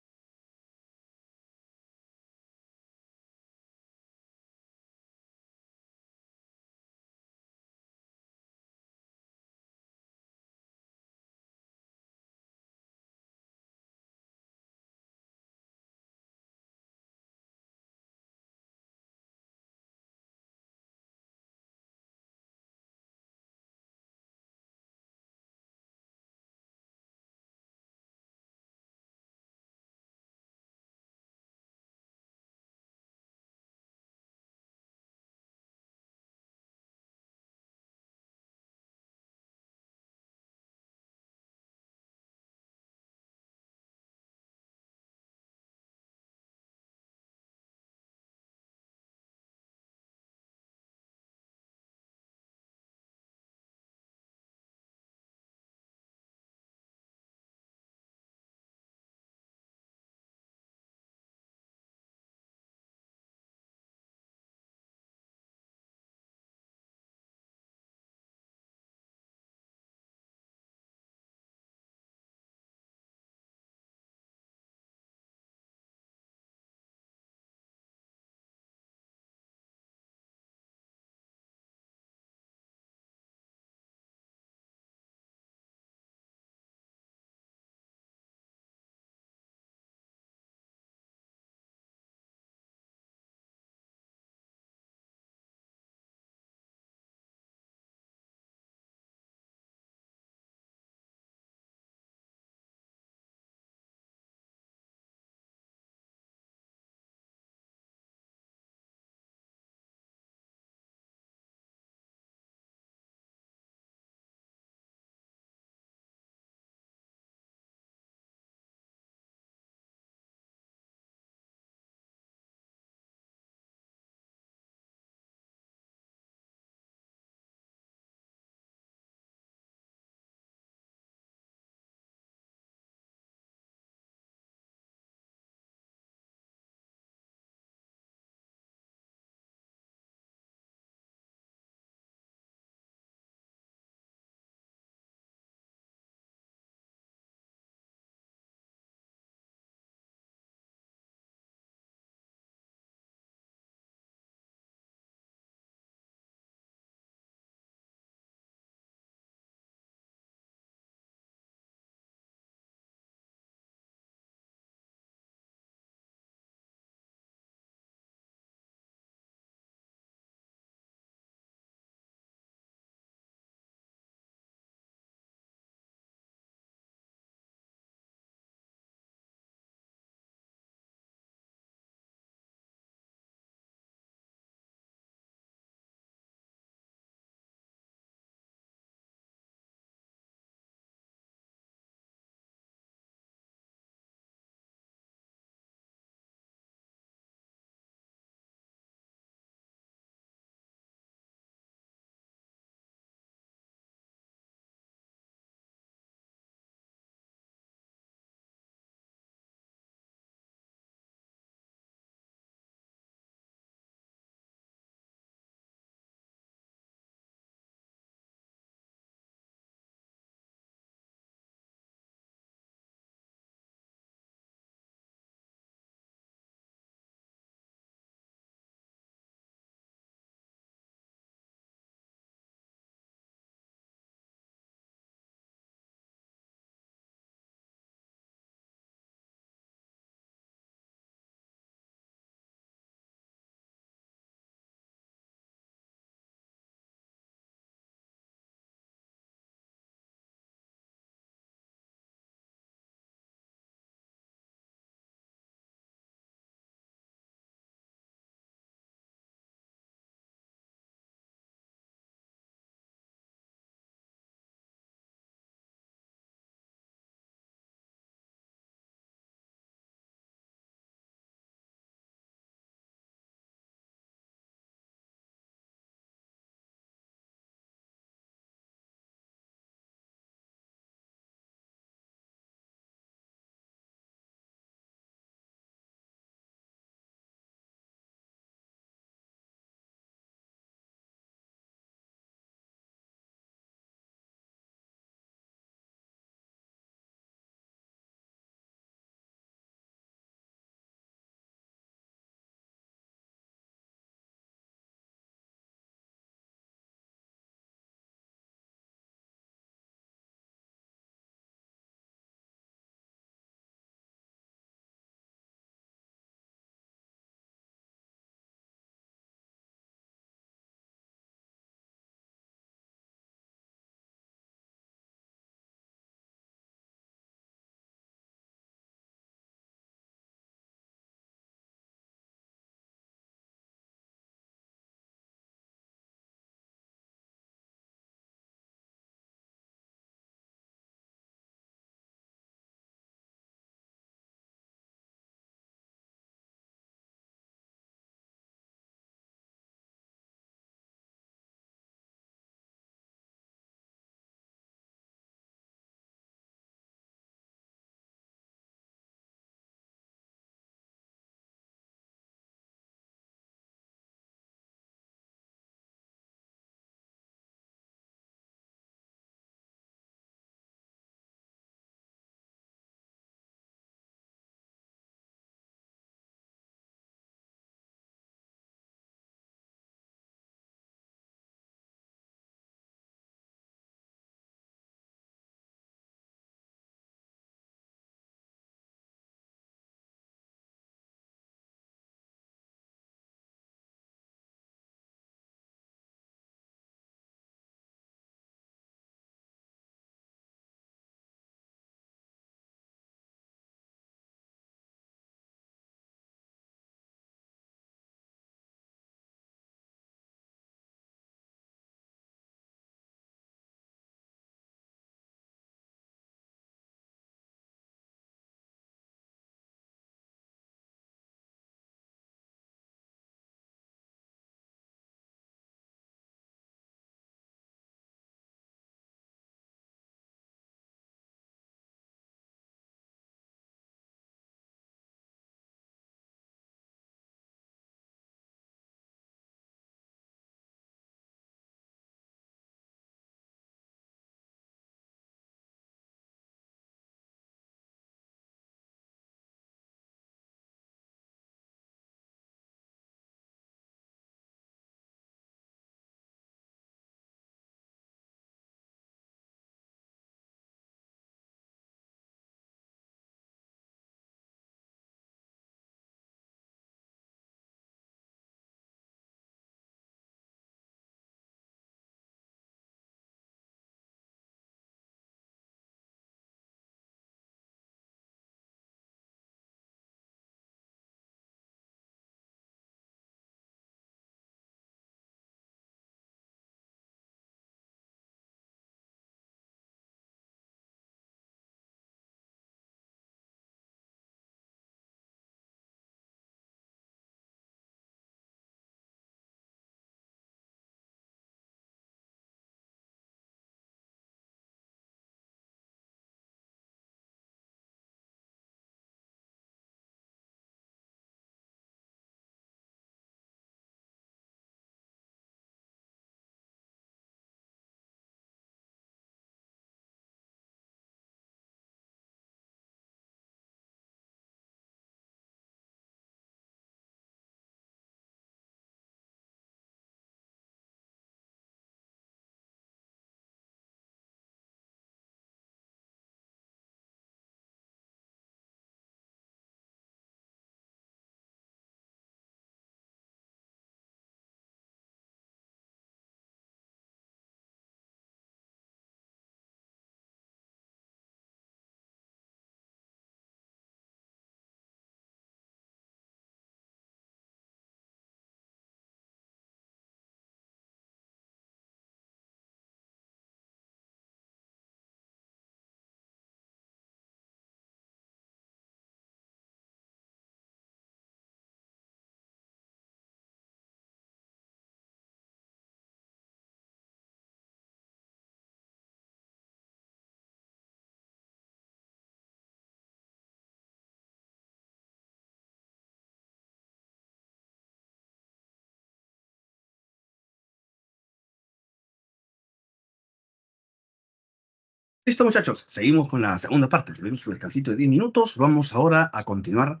Listo, muchachos. Seguimos con la segunda parte. Tuvimos un descansito de 10 minutos. Vamos ahora a continuar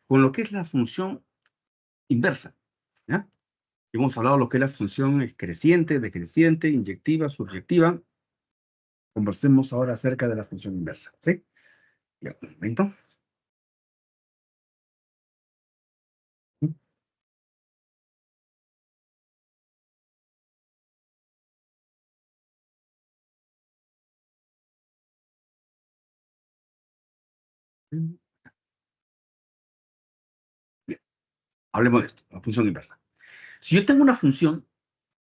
con lo que es la función inversa. ¿Ya? Hemos hablado de lo que es la función creciente, decreciente, inyectiva, subyectiva. Conversemos ahora acerca de la función inversa. ¿Sí? Ya, un momento. Bien, hablemos de esto, la función inversa. Si yo tengo una función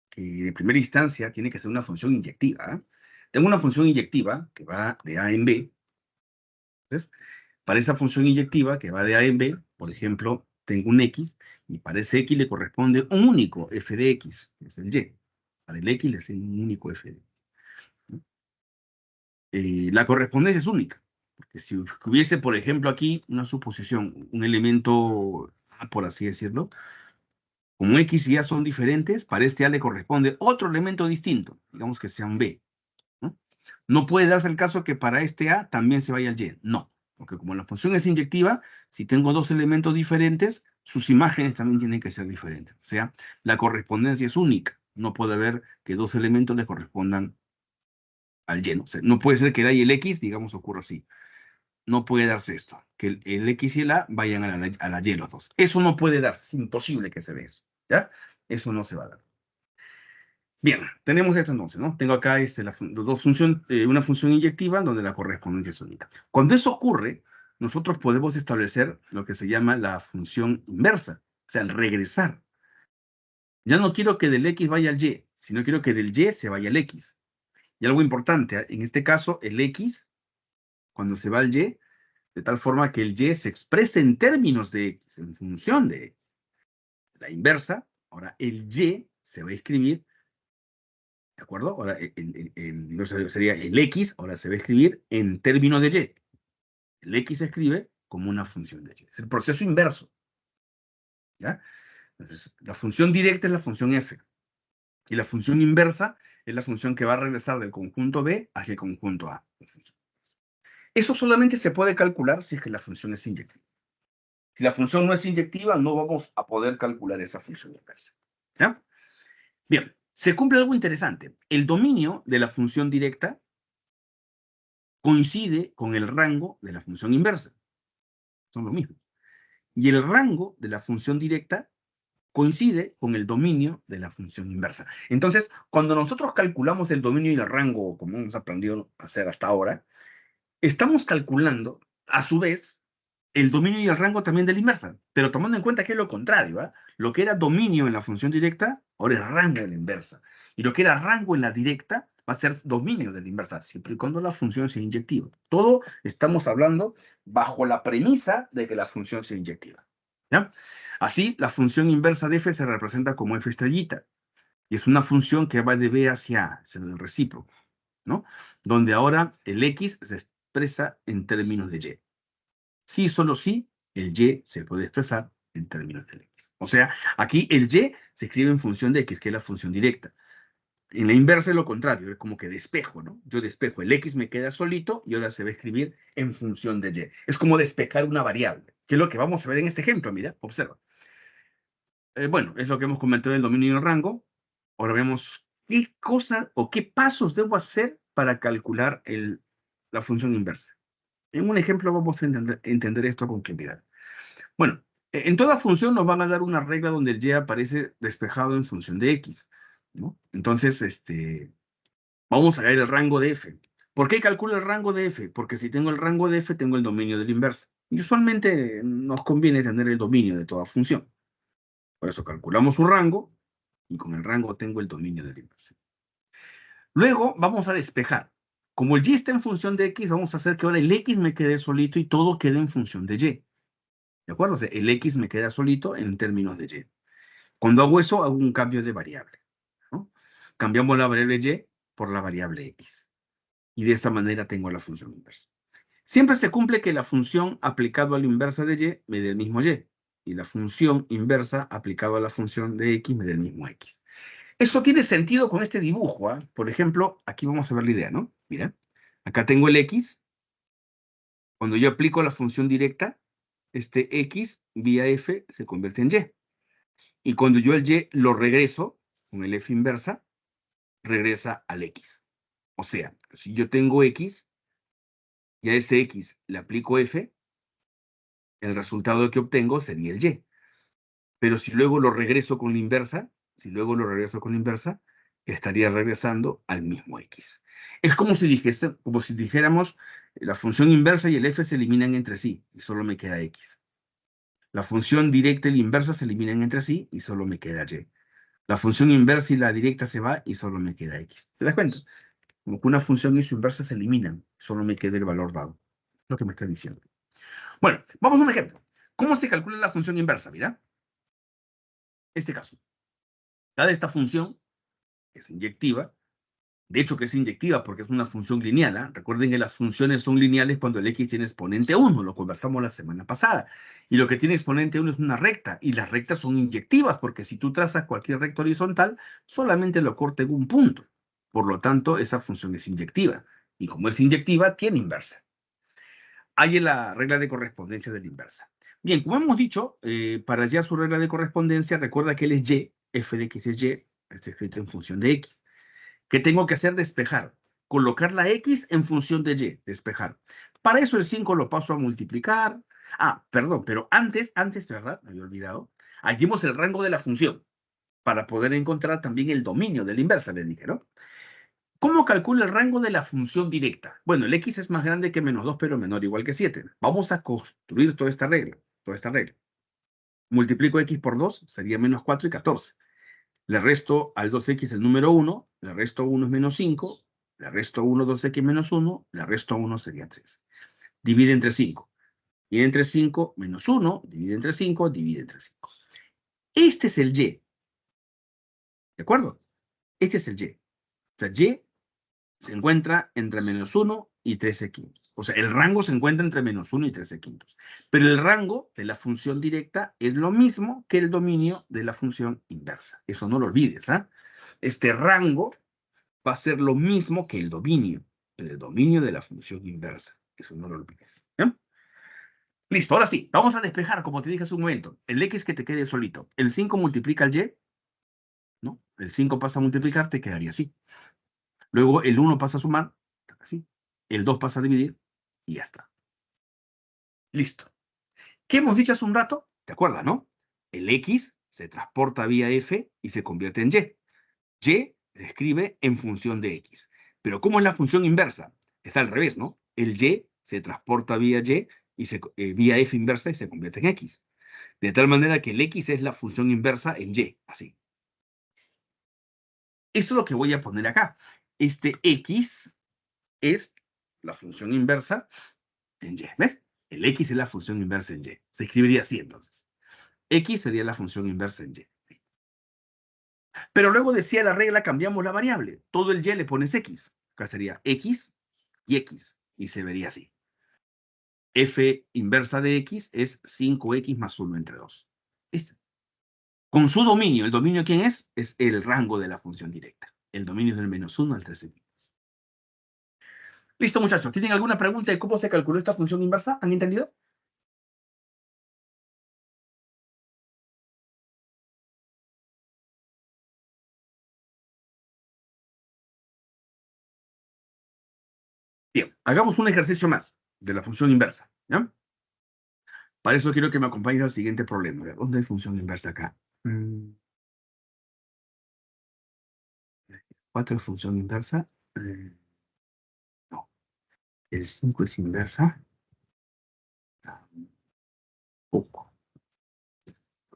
que de primera instancia tiene que ser una función inyectiva, ¿eh? Tengo una función inyectiva que va de A en B. ¿Ves? Para esa función inyectiva que va de A en B, por ejemplo, tengo un X y para ese X le corresponde un único f de X, que es el Y. Para el X le es un único f de X. ¿No? La correspondencia es única, porque si hubiese, por ejemplo, aquí una suposición, un elemento A, por así decirlo, como X y A son diferentes, para este A le corresponde otro elemento distinto, digamos que sea un B. ¿No? No puede darse el caso que para este A también se vaya el Y. No, porque como la función es inyectiva, si tengo dos elementos diferentes, sus imágenes también tienen que ser diferentes. O sea, la correspondencia es única. No puede haber que dos elementos le correspondan al Y. ¿No? O sea, no puede ser que el A y el X, digamos, ocurra así. No puede darse esto, que el X y el A vayan a la Y los dos. Eso no puede darse, es imposible que se dé eso. ¿Ya? Eso no se va a dar. Bien, tenemos esto entonces, ¿no? Tengo acá una función inyectiva donde la correspondencia es única. Cuando eso ocurre, nosotros podemos establecer lo que se llama la función inversa, o sea, el regresar. Ya no quiero que del X vaya al Y, sino quiero que del Y se vaya al X. Y algo importante, en este caso, el X, cuando se va al Y, de tal forma que el Y se exprese en términos de X, en función de X. La inversa, ahora el Y se va a escribir. ¿De acuerdo? Ahora, sería el X, ahora se va a escribir en términos de Y. El X se escribe como una función de Y. Es el proceso inverso. ¿Ya? Entonces, la función directa es la función f. Y la función inversa es la función que va a regresar del conjunto B hacia el conjunto A. Eso solamente se puede calcular si es que la función es inyectiva. Si la función no es inyectiva, no vamos a poder calcular esa función inversa. ¿Ya? Bien, se cumple algo interesante. El dominio de la función directa coincide con el rango de la función inversa. Son lo mismo. Y el rango de la función directa coincide con el dominio de la función inversa. Entonces, cuando nosotros calculamos el dominio y el rango, como hemos aprendido a hacer hasta ahora, estamos calculando, a su vez, el dominio y el rango también de la inversa, pero tomando en cuenta que es lo contrario, ¿eh? Lo que era dominio en la función directa, ahora es rango en la inversa. Y lo que era rango en la directa va a ser dominio de la inversa, siempre y cuando la función sea inyectiva. Todo estamos hablando bajo la premisa de que la función sea inyectiva. ¿Ya? Así, la función inversa de f se representa como f estrellita, y es una función que va de b hacia a, es el recíproco, ¿no? Donde ahora el x se expresa en términos de y. Sí, solo sí, el y se puede expresar en términos del x. O sea, aquí el y se escribe en función de x, que es la función directa. En la inversa es lo contrario, es como que despejo, ¿no? Yo despejo, el x me queda solito y ahora se va a escribir en función de y. Es como despejar una variable, que es lo que vamos a ver en este ejemplo, mira, observa. Bueno, es lo que hemos comentado del dominio y el rango. Ahora vemos qué cosa o qué pasos debo hacer para calcular la función inversa. En un ejemplo vamos a entender esto con claridad. Bueno, en toda función nos van a dar una regla donde el y aparece despejado en función de x, ¿no? Entonces, vamos a ver el rango de f. ¿Por qué calculo el rango de f? Porque si tengo el rango de f, tengo el dominio de la inversa. Y usualmente nos conviene tener el dominio de toda función. Por eso calculamos un rango y con el rango tengo el dominio de la inversa. Luego vamos a despejar. Como el y está en función de x, vamos a hacer que ahora el x me quede solito y todo quede en función de y. ¿De acuerdo? O sea, el x me queda solito en términos de y. Cuando hago eso, hago un cambio de variable, ¿no? Cambiamos la variable y por la variable x. Y de esa manera tengo la función inversa. Siempre se cumple que la función aplicada a la inversa de y me dé el mismo y. Y la función inversa aplicada a la función de x me dé el mismo x. Eso tiene sentido con este dibujo, ¿eh? Por ejemplo, aquí vamos a ver la idea, ¿no? Mira, Acá tengo el x. Cuando yo aplico la función directa, este x vía f se convierte en y. Y cuando yo el y lo regreso, con el f inversa, regresa al x. O sea, si yo tengo x, y a ese x le aplico f, el resultado que obtengo sería el y. Pero si luego lo regreso con la inversa, estaría regresando al mismo x. Es como si dijéramos, la función inversa y el f se eliminan entre sí, y solo me queda x. La función directa y la inversa se eliminan entre sí, y solo me queda y. La función inversa y la directa se va, y solo me queda x. ¿Te das cuenta? Como que una función y su inversa se eliminan, solo me queda el valor dado. Lo que me está diciendo. Bueno, vamos a un ejemplo. ¿Cómo se calcula la función inversa? Mira, este caso. Dada esta función, que es inyectiva, de hecho que es inyectiva porque es una función lineal, ¿eh? Recuerden que las funciones son lineales cuando el x tiene exponente 1, lo conversamos la semana pasada. Y lo que tiene exponente 1 es una recta, y las rectas son inyectivas, porque si tú trazas cualquier recta horizontal, solamente lo corta en un punto. Por lo tanto, esa función es inyectiva. Y como es inyectiva, tiene inversa. Hay la regla de correspondencia de la inversa. Bien, como hemos dicho, para hallar su regla de correspondencia, recuerda que él es y, f de x es y, está escrito en función de x. ¿Qué tengo que hacer? Despejar. Colocar la x en función de y, despejar. Para eso el 5 lo paso a multiplicar. Ah, perdón, pero antes, de verdad, me había olvidado, hallemos el rango de la función para poder encontrar también el dominio de la inversa, le dije, ¿no? ¿Cómo calcula el rango de la función directa? Bueno, el x es más grande que menos 2, pero menor o igual que 7. Vamos a construir toda esta regla, Multiplico x por 2, sería menos 4 y 14. Le resto al 2x el número 1, le resto 1 es menos 5, le resto 1, 2x menos 1, le resto 1 sería 3. Divide entre 5. Divide entre 5 menos 1, divide entre 5, divide entre 5. Este es el y. ¿De acuerdo? Este es el y. O sea, y se encuentra entre menos 1 y 13 quintos. O sea, el rango se encuentra entre menos 1 y 13 quintos. Pero el rango de la función directa es lo mismo que el dominio de la función inversa. Eso no lo olvides, ¿ah? Este rango va a ser lo mismo que el dominio, pero el dominio de la función inversa. Eso no lo olvides. ¿Eh? Listo, ahora sí, vamos a despejar, como te dije hace un momento. El x que te quede solito. El 5 multiplica el y, ¿no? El 5 pasa a multiplicar, te quedaría así. Luego el 1 pasa a sumar, así. El 2 pasa a dividir, y ya está. Listo. ¿Qué hemos dicho hace un rato? ¿Te acuerdas, no? El x se transporta vía f y se convierte en y. Y se escribe en función de x. Pero ¿cómo es la función inversa? Está al revés, ¿no? El y se transporta vía y vía f inversa y se convierte en x. De tal manera que el x es la función inversa en y, así. Esto es lo que voy a poner acá. Este x es la función inversa en y. ¿Ves? El x es la función inversa en y. Se escribiría así entonces. X sería la función inversa en y. Pero luego decía la regla, cambiamos la variable. Todo el y le pones x. Acá sería x y x. Y se vería así. F inversa de x es 5x más 1 entre 2. ¿Listo? Con su dominio. ¿El dominio quién es? Es el rango de la función directa. El dominio es del menos 1 al 13. Listo, muchachos. ¿Tienen alguna pregunta de cómo se calculó esta función inversa? ¿Han entendido? Bien, hagamos un ejercicio más de la función inversa. ¿Ya? Para eso quiero que me acompañes al siguiente problema. ¿Dónde hay función inversa acá? 4 es función inversa. No. El 5 es inversa. Poco.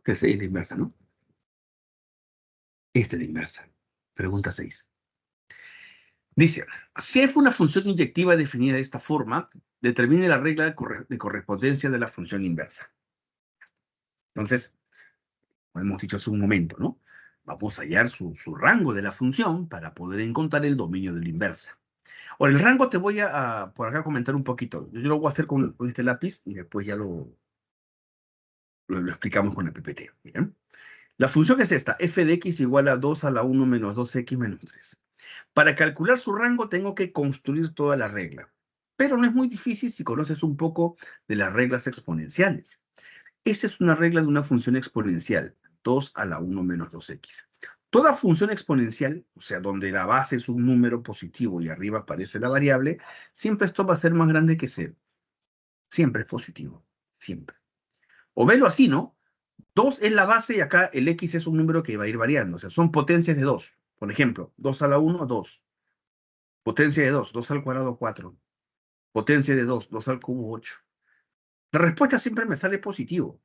Que el 6 es la inversa, ¿no? Esta es la inversa. Pregunta 6. Dice, si f una función inyectiva definida de esta forma, determine la regla de correspondencia de la función inversa. Entonces, como hemos dicho hace un momento, ¿no? Vamos a hallar su rango de la función para poder encontrar el dominio de la inversa. Ahora, el rango te voy a por acá comentar un poquito. Yo lo voy a hacer con este lápiz y después ya lo explicamos con el PPT. ¿Bien? La función es esta, f de x igual a 2 a la 1 menos 2x menos 3. Para calcular su rango tengo que construir toda la regla, pero no es muy difícil si conoces un poco de las reglas exponenciales. Esta es una regla de una función exponencial, 2 a la 1 menos 2x. Toda función exponencial, o sea, donde la base es un número positivo y arriba aparece la variable, siempre esto va a ser más grande que 0. Siempre es positivo, siempre. O velo así, ¿no? 2 es la base y acá el x es un número que va a ir variando, o sea, son potencias de 2. Por ejemplo, 2 a la 1, 2. Potencia de 2, 2 al cuadrado, 4. Potencia de 2, 2 al cubo, 8. La respuesta siempre me sale positivo.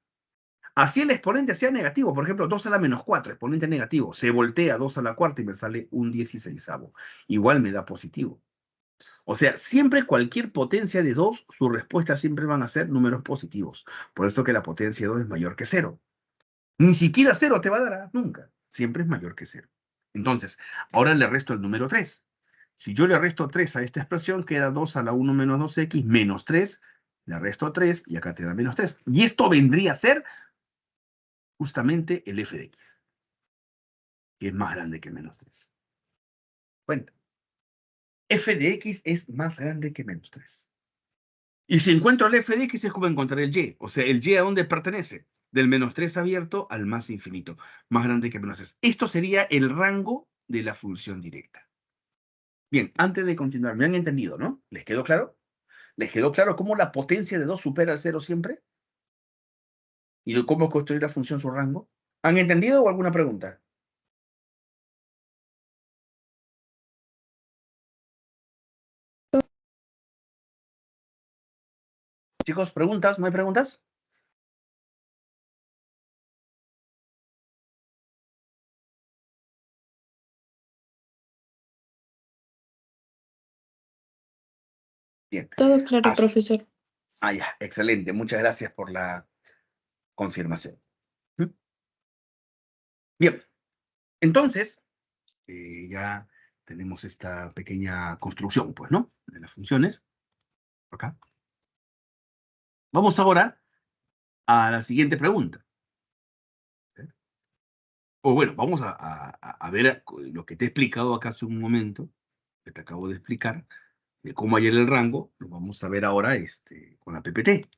Así el exponente sea negativo, por ejemplo, 2 a la menos 4, exponente negativo, se voltea 2 a la cuarta y me sale un 16avo. Igual me da positivo. O sea, siempre cualquier potencia de 2, su respuesta siempre van a ser números positivos. Por eso que la potencia de 2 es mayor que 0. Ni siquiera 0 te va a dar, nunca. Siempre es mayor que 0. Entonces, ahora le resto el número 3. Si yo le resto 3 a esta expresión, queda 2 a la 1 menos 2x menos 3. Le resto 3 y acá te da menos 3. Y esto vendría a ser justamente el f de x, que es más grande que menos 3. Cuenta. F de x es más grande que menos 3. Y si encuentro el f de x es como encontrar el y. O sea, el y a dónde pertenece. Del menos 3 abierto al más infinito. Más grande que menos 3. Esto sería el rango de la función directa. Bien, antes de continuar, ¿me han entendido, no? ¿Les quedó claro? ¿Les quedó claro cómo la potencia de 2 supera al 0 siempre? ¿Y cómo construir la función su rango? ¿Han entendido o alguna pregunta? Chicos, ¿preguntas? ¿No hay preguntas? Bien. Todo claro, As- profesor. ya, excelente. Muchas gracias por la confirmación. ¿Mm? Bien, entonces, ya tenemos esta pequeña construcción, pues, ¿no? De las funciones. Acá. Vamos ahora a la siguiente pregunta. ¿Eh? O bueno, vamos a ver lo que te he explicado acá hace un momento, que te acabo de explicar, de cómo hallar el rango, lo vamos a ver ahora con la PPT.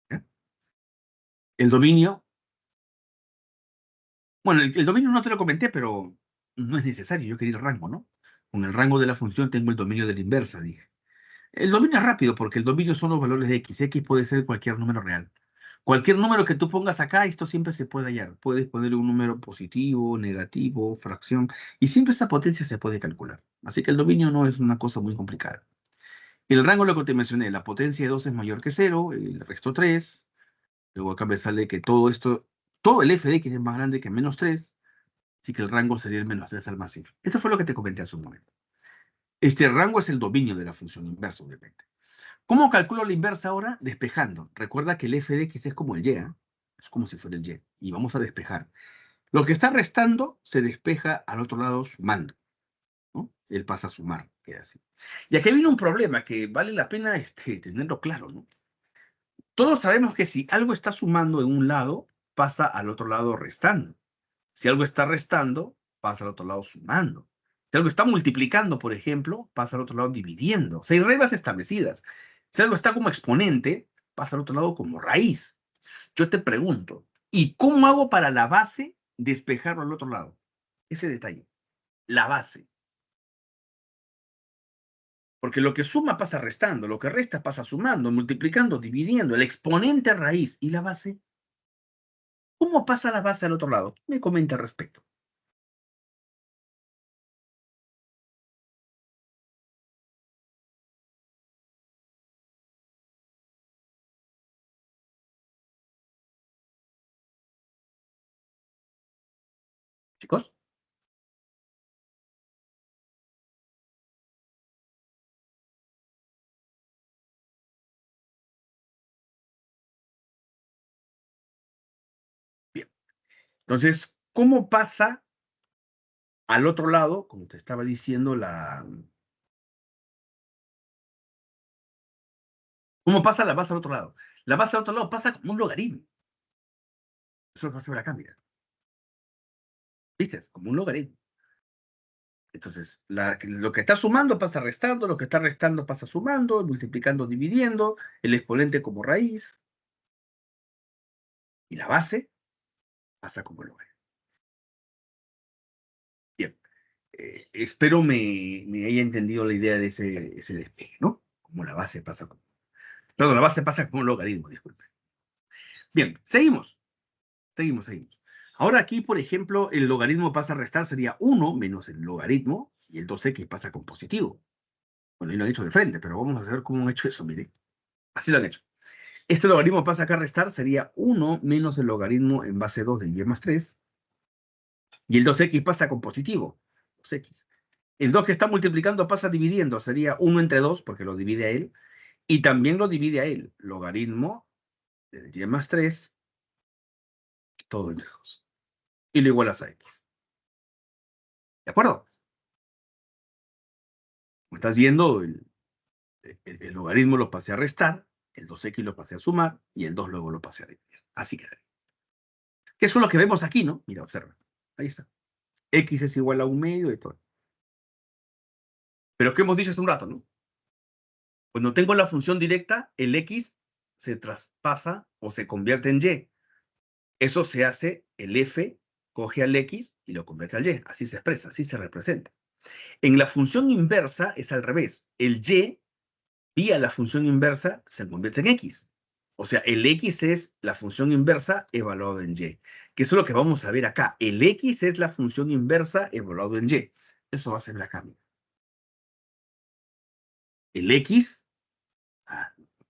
¿Ya? El dominio, bueno, el dominio no te lo comenté, pero no es necesario, yo quería el rango, ¿no? Con el rango de la función tengo el dominio de la inversa, dije. El dominio es rápido porque el dominio son los valores de x. X puede ser cualquier número real. Cualquier número que tú pongas acá, esto siempre se puede hallar. Puedes poner un número positivo, negativo, fracción, y siempre esta potencia se puede calcular. Así que el dominio no es una cosa muy complicada. El rango lo que te mencioné, la potencia de 2 es mayor que 0, el resto 3. Luego acá me sale que todo esto, todo el f de x es más grande que menos 3, así que el rango sería el menos 3 al más simple. Esto fue lo que te comenté hace un momento. Este rango es el dominio de la función inversa, obviamente. ¿Cómo calculo la inversa ahora? Despejando. Recuerda que el f de x es como el y, ¿eh? Es como si fuera el y. Y vamos a despejar. Lo que está restando se despeja al otro lado sumando, ¿no? Él pasa a sumar, queda así. Y aquí viene un problema que vale la pena tenerlo claro, ¿no? Todos sabemos que si algo está sumando en un lado, pasa al otro lado restando. Si algo está restando, pasa al otro lado sumando. Si algo está multiplicando, por ejemplo, pasa al otro lado dividiendo. O sea, hay reglas establecidas. Si algo está como exponente, pasa al otro lado como raíz. Yo te pregunto, ¿y cómo hago para la base despejarlo al otro lado? Ese detalle, la base. Porque lo que suma pasa restando, lo que resta pasa sumando, multiplicando, dividiendo, el exponente raíz y la base. ¿Cómo pasa la base al otro lado? Me comenta al respecto. Chicos, bien. Entonces, ¿cómo pasa al otro lado, como te estaba diciendo, ¿cómo pasa la base al otro lado? La base al otro lado pasa como un logaritmo. Eso lo vas a ver acá, mira. ¿Viste? Como un logaritmo. Entonces, lo que está sumando pasa restando, lo que está restando pasa sumando, multiplicando, dividiendo, el exponente como raíz, y la base pasa como logaritmo. Bien, espero me haya entendido la idea de ese despeje, ¿no? Como la base pasa como... Perdón, la base pasa como un logaritmo, disculpe. Bien, seguimos. Seguimos. Ahora aquí, por ejemplo, el logaritmo pasa a restar sería 1 menos el logaritmo y el 2x pasa con positivo. Bueno, ahí lo han hecho de frente, pero vamos a ver cómo han hecho eso, miren. Así lo han hecho. Este logaritmo pasa acá a restar sería 1 menos el logaritmo en base 2 de y más 3 y el 2x pasa con positivo, 2x. El 2 que está multiplicando pasa dividiendo, sería 1 entre 2 porque lo divide a él y también lo divide a él, logaritmo de y más 3, todo entre 2. Y lo igualas a x. ¿De acuerdo? Como estás viendo, el logaritmo lo pasé a restar, el 2x lo pasé a sumar y el 2 luego lo pasé a dividir. Así queda. Que eso es lo que vemos aquí, ¿no? Mira, observa. Ahí está. X es igual a 1/2 de todo. Pero ¿qué hemos dicho hace un rato, no? Cuando tengo la función directa, el X se traspasa o se convierte en Y. Eso se hace, el F coge al X y lo convierte al Y. Así se expresa, así se representa. En la función inversa es al revés. El Y, vía la función inversa, se convierte en X. O sea, el X es la función inversa evaluada en Y. Que eso es lo que vamos a ver acá. El X es la función inversa evaluada en Y. Eso va a ser acá. El X,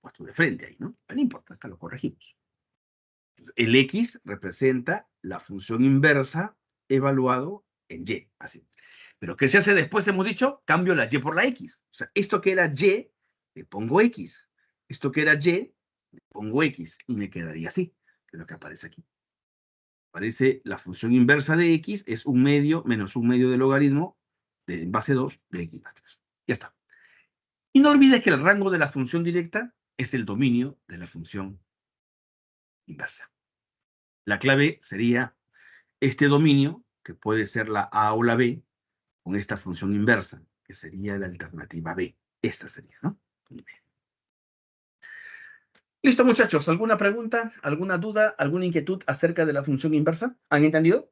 puesto de frente ahí, ¿no? Pero no importa, acá lo corregimos. Entonces, el X representa la función inversa evaluado en Y. Así. Pero ¿qué se hace después? Hemos dicho, cambio la Y por la X. O sea, esto que era Y, le pongo X. Esto que era Y, le pongo X. Y me quedaría así, que es lo que aparece aquí. Aparece la función inversa de X es 1/2 menos 1/2 del logaritmo de base 2 de X más 3. Ya está. Y no olvides que el rango de la función directa es el dominio de la función inversa. La clave sería este dominio, que puede ser la A o la B, con esta función inversa, que sería la alternativa B. Esta sería, ¿no? Listo, muchachos. ¿Alguna pregunta, alguna duda, alguna inquietud acerca de la función inversa? ¿Han entendido?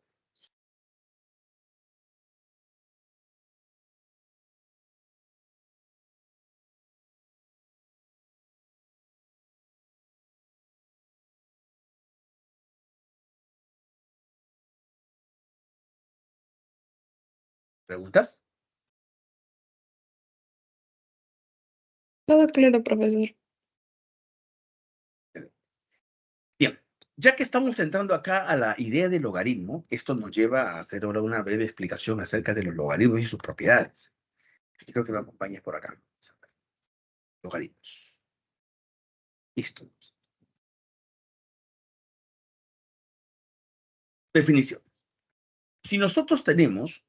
¿Preguntas? Todo claro, profesor. Bien, ya que estamos entrando acá a la idea del logaritmo, esto nos lleva a hacer ahora una breve explicación acerca de los logaritmos y sus propiedades. Quiero que me acompañes por acá. Logaritmos. Listo. Definición. Si nosotros tenemos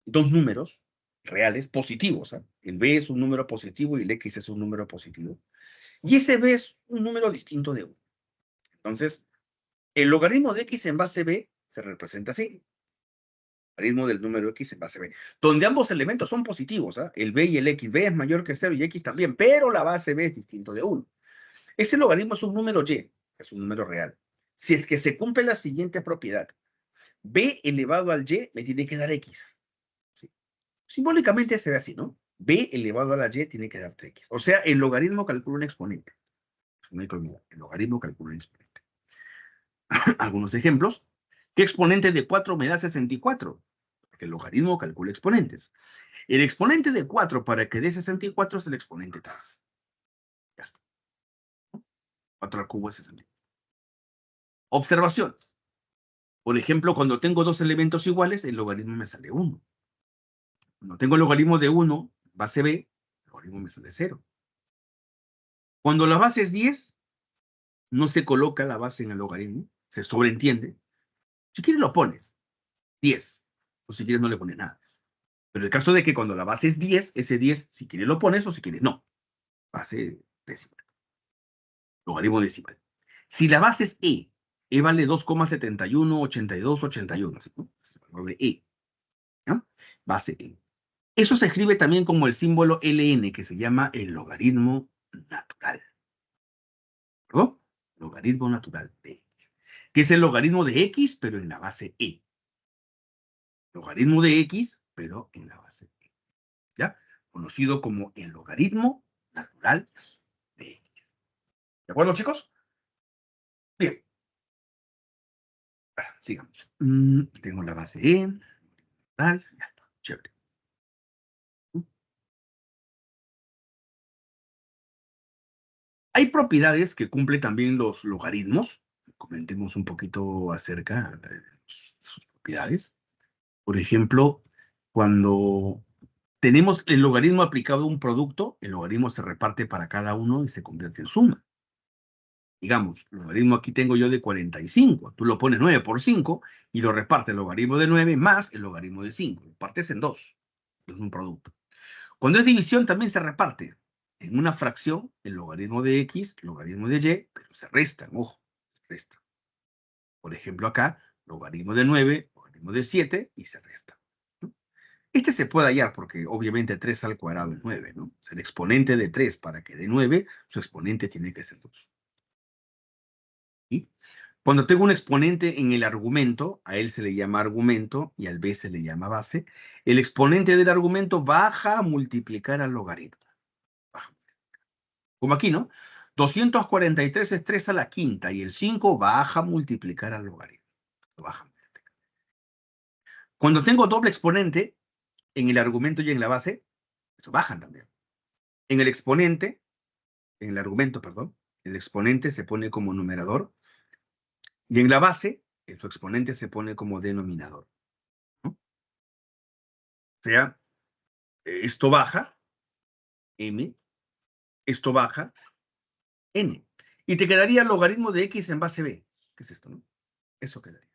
dos números reales positivos, ¿eh? El b es un número positivo y el x es un número positivo, y ese b es un número distinto de 1. Entonces, el logaritmo de x en base b se representa así. Logaritmo del número x en base b, donde ambos elementos son positivos, ¿eh? El b y el x. B es mayor que 0 y x también, pero la base b es distinto de 1. Ese logaritmo es un número y, es un número real. Si es que se cumple la siguiente propiedad, b elevado al y me tiene que dar x. ¿Sí? Simbólicamente se ve así, ¿no? B elevado a la y tiene que darte x. O sea, el logaritmo calcula un exponente. No hay que olvidar, el logaritmo calcula un exponente. Algunos ejemplos. ¿Qué exponente de 4 me da 64? Porque el logaritmo calcula exponentes. El exponente de 4 para que dé 64 es el exponente 3. Ya está. 4 al cubo es 64. Observaciones. Por ejemplo, cuando tengo dos elementos iguales, el logaritmo me sale 1. Cuando tengo el logaritmo de 1, base b, el logaritmo me sale 0. Cuando la base es 10, no se coloca la base en el logaritmo, se sobreentiende. Si quieres lo pones, 10, o si quieres no le pones nada. Pero el caso de que cuando la base es 10, ese 10, si quieres lo pones o si quieres no. Base decimal. Logaritmo decimal. Si la base es E vale 2,718281, ¿sí? ¿No? Es el valor de E. ¿No? Base E. Eso se escribe también como el símbolo ln, que se llama el logaritmo natural. ¿Perdón? Logaritmo natural de x. Que es el logaritmo de x, pero en la base e. Logaritmo de x, pero en la base e. ¿Ya? Conocido como el logaritmo natural de x. ¿De acuerdo, chicos? Bien. Sigamos. Tengo la base e. Ya está. Chévere. Hay propiedades que cumplen también los logaritmos. Comentemos un poquito acerca de sus propiedades. Por ejemplo, cuando tenemos el logaritmo aplicado a un producto, el logaritmo se reparte para cada uno y se convierte en suma. Digamos, el logaritmo aquí tengo yo de 45. Tú lo pones 9 por 5 y lo reparte el logaritmo de 9 más el logaritmo de 5. Lo partes en 2. Es un producto. Cuando es división también se reparte. En una fracción, el logaritmo de x, el logaritmo de y, pero se restan, ojo, se restan. Por ejemplo, acá, logaritmo de 9, logaritmo de 7 y se resta. ¿No? Este se puede hallar porque obviamente 3 al cuadrado es 9, ¿no? O sea, el exponente de 3 para que dé 9, su exponente tiene que ser 2. ¿Sí? Cuando tengo un exponente en el argumento, a él se le llama argumento y al b se le llama base, el exponente del argumento baja a multiplicar al logaritmo. Como aquí, ¿no? 243 es 3 a la quinta y el 5 baja a multiplicar al logaritmo. Lo baja a multiplicar. Cuando tengo doble exponente en el argumento y en la base, eso bajan también. En el exponente, en el argumento, perdón, el exponente se pone como numerador y en la base, su exponente se pone como denominador, ¿no? O sea, esto baja, m, esto baja, n. Y te quedaría el logaritmo de x en base b. ¿Qué es esto, no? Eso quedaría,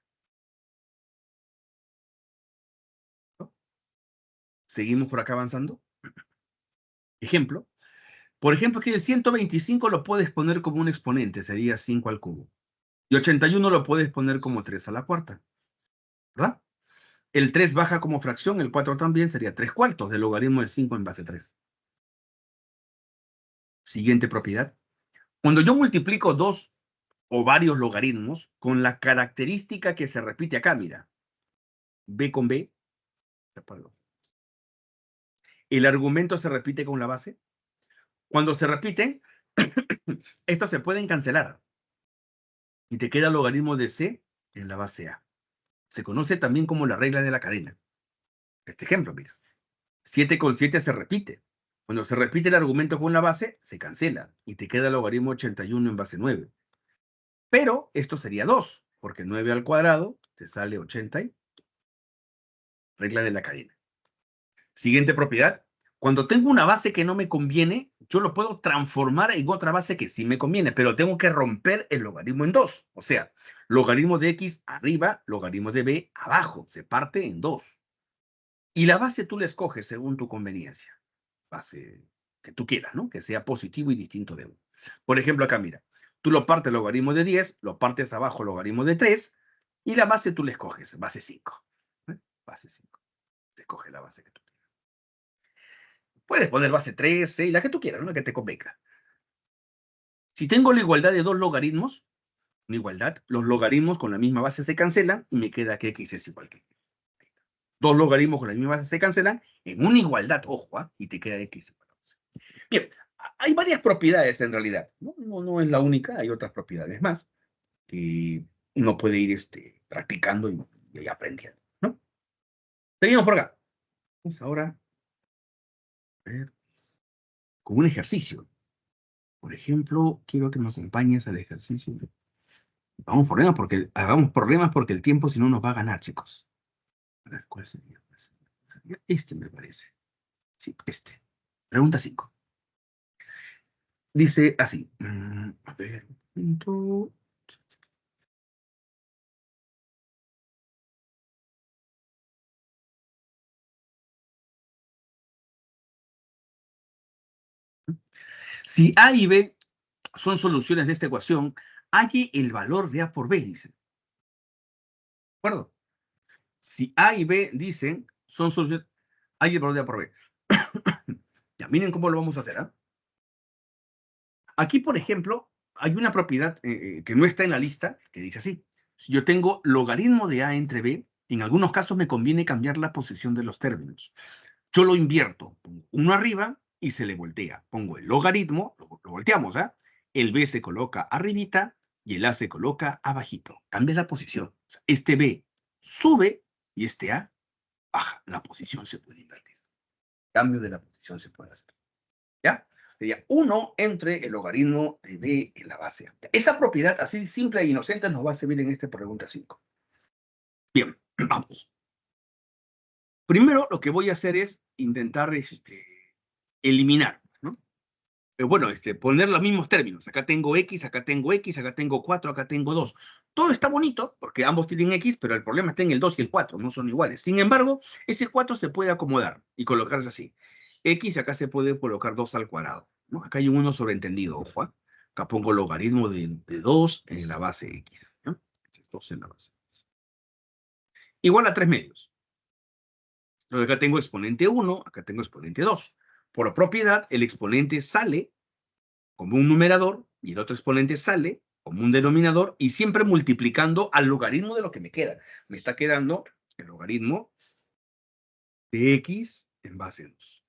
¿no? Seguimos por acá avanzando. Ejemplo. Por ejemplo, aquí el 125 lo puedes poner como un exponente, sería 5 al cubo. Y 81 lo puedes poner como 3 a la cuarta, ¿verdad? El 3 baja como fracción, el 4 también, sería 3 cuartos del logaritmo de 5 en base 3. Siguiente propiedad. Cuando yo multiplico dos o varios logaritmos con la característica que se repite acá, mira, b con b, el argumento se repite con la base. Cuando se repiten, estos se pueden cancelar y te queda el logaritmo de c en la base a. Se conoce también como la regla de la cadena. Este ejemplo, mira. 7 con 7 se repite. Cuando se repite el argumento con la base, se cancela y te queda el logaritmo 81 en base 9. Pero esto sería 2, porque 9 al cuadrado te sale 80. Regla de la cadena. Siguiente propiedad. Cuando tengo una base que no me conviene, yo lo puedo transformar en otra base que sí me conviene, pero tengo que romper el logaritmo en 2. O sea, logaritmo de x arriba, logaritmo de b abajo. Se parte en 2. Y la base tú la escoges según tu conveniencia. Base que tú quieras, ¿no? Que sea positivo y distinto de 1. Por ejemplo, acá mira, tú lo partes logaritmo de 10, lo partes abajo logaritmo de 3, y la base tú la escoges, base 5. Base 5. Te escoge la base que tú quieras. Puedes poner base 3, 6, la que tú quieras, ¿no? La que te convenga. Si tengo la igualdad de dos logaritmos, una igualdad, los logaritmos con la misma base se cancelan y me queda que x es igual que y. Dos logaritmos con la misma base se cancelan en una igualdad, ojo, y te queda x igual a 11. Bien, hay varias propiedades en realidad, ¿no? No es la única, hay otras propiedades más que uno puede ir practicando y aprendiendo, ¿no? Seguimos por acá. Vamos ahora a ver, con un ejercicio. Por ejemplo, quiero que me acompañes al ejercicio. Hagamos problemas porque el tiempo si no nos va a ganar, chicos. A ver, ¿cuál sería? Este me parece. Sí, este. Pregunta 5. Dice así. A ver. Si A y B son soluciones de esta ecuación, halle el valor de A por B, dice. ¿De acuerdo? Si A y B dicen son soluciones, A y el valor de A por B. Ya, miren cómo lo vamos a hacer, ¿ah? Aquí, por ejemplo, hay una propiedad que no está en la lista, que dice así. Si yo tengo logaritmo de A entre B, en algunos casos me conviene cambiar la posición de los términos. Yo lo invierto, pongo uno arriba y se le voltea. Pongo el logaritmo, lo volteamos, ¿ah? El B se coloca arribita y el A se coloca abajito. Cambia la posición. O sea, este B sube y este A baja. La posición se puede invertir. Cambio de la posición se puede hacer. ¿Ya? Sería 1 entre el logaritmo de B en la base A. Esa propiedad así simple e inocente nos va a servir en esta pregunta 5. Bien, vamos. Primero lo que voy a hacer es intentar eliminar, ¿no? Bueno, poner los mismos términos. Acá tengo X, acá tengo X, acá tengo 4, acá tengo 2. Todo está bonito porque ambos tienen X, pero el problema está en el 2 y el 4, no son iguales. Sin embargo, ese 4 se puede acomodar y colocarse así. X acá se puede colocar 2 al cuadrado, ¿no? Acá hay un 1 sobreentendido, ojo, ¿eh? Acá pongo logaritmo de 2 en la base X, ¿no? 2 en la base X. Igual a 3 medios. Entonces acá tengo exponente 1, acá tengo exponente 2. Por propiedad, el exponente sale como un numerador y el otro exponente sale como un denominador y siempre multiplicando al logaritmo de lo que me queda. Me está quedando el logaritmo de X en base 2.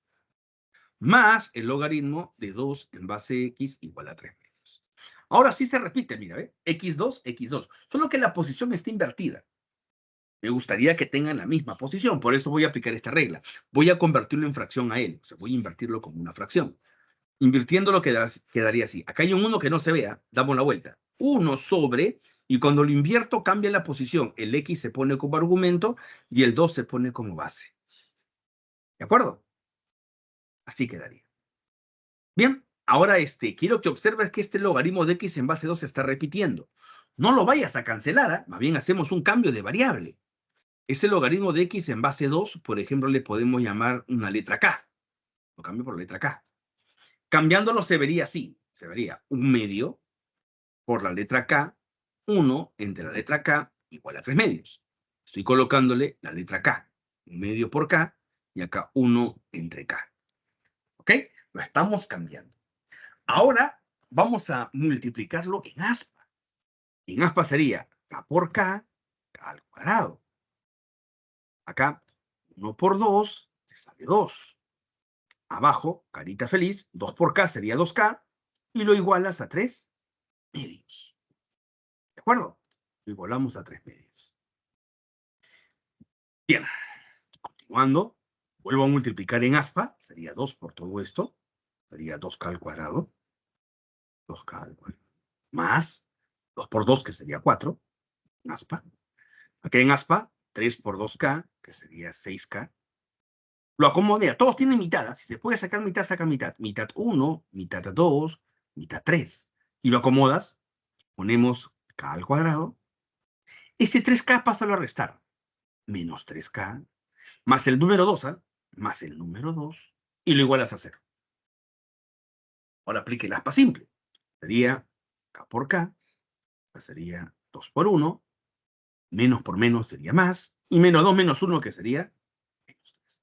Más el logaritmo de 2 en base X igual a 3 medios. Ahora sí se repite, mira, ¿ve? X2, X2. Solo que la posición está invertida. Me gustaría que tengan la misma posición, por eso voy a aplicar esta regla. Voy a convertirlo en fracción a él, o sea, voy a invertirlo como una fracción. Invirtiéndolo quedaría así. Acá hay un 1 que no se vea, damos la vuelta. 1 sobre, y cuando lo invierto cambia la posición. El X se pone como argumento y el 2 se pone como base. ¿De acuerdo? Así quedaría. Bien, ahora quiero que observes que este logaritmo de X en base 2 se está repitiendo. No lo vayas a cancelar, ¿eh? Más bien hacemos un cambio de variable. Ese logaritmo de X en base 2, por ejemplo, le podemos llamar una letra K. Lo cambio por la letra K. Cambiándolo se vería así. Se vería un medio por la letra K, 1 entre la letra K igual a 3 medios. Estoy colocándole la letra K, un medio por K, y acá 1 entre K. ¿Ok? Lo estamos cambiando. Ahora vamos a multiplicarlo en aspa. En aspa sería K por K, K al cuadrado. Acá, 1 por 2, se sale 2. Abajo, carita feliz, 2 por K sería 2K, y lo igualas a 3 medios. ¿De acuerdo? Lo igualamos a 3 medios. Bien, continuando, vuelvo a multiplicar en aspa, sería 2 por todo esto, sería 2K al cuadrado, 2K al cuadrado, más 2 por 2, que sería 4, en aspa. Aquí en aspa, 3 por 2K, que sería 6K. Lo acomodo, mira, todos tienen mitad. Si se puede sacar mitad, saca mitad. Mitad 1, mitad 2, mitad 3. Y lo acomodas, ponemos K al cuadrado. Ese 3K pásalo a restar. Menos 3K, más el número 2, ¿eh? Más el número 2, y lo igualas a 0. Ahora aplique el aspa simple. Sería K por K, sería 2 por 1, menos por menos sería más, y menos 2 menos 1, que sería menos 3.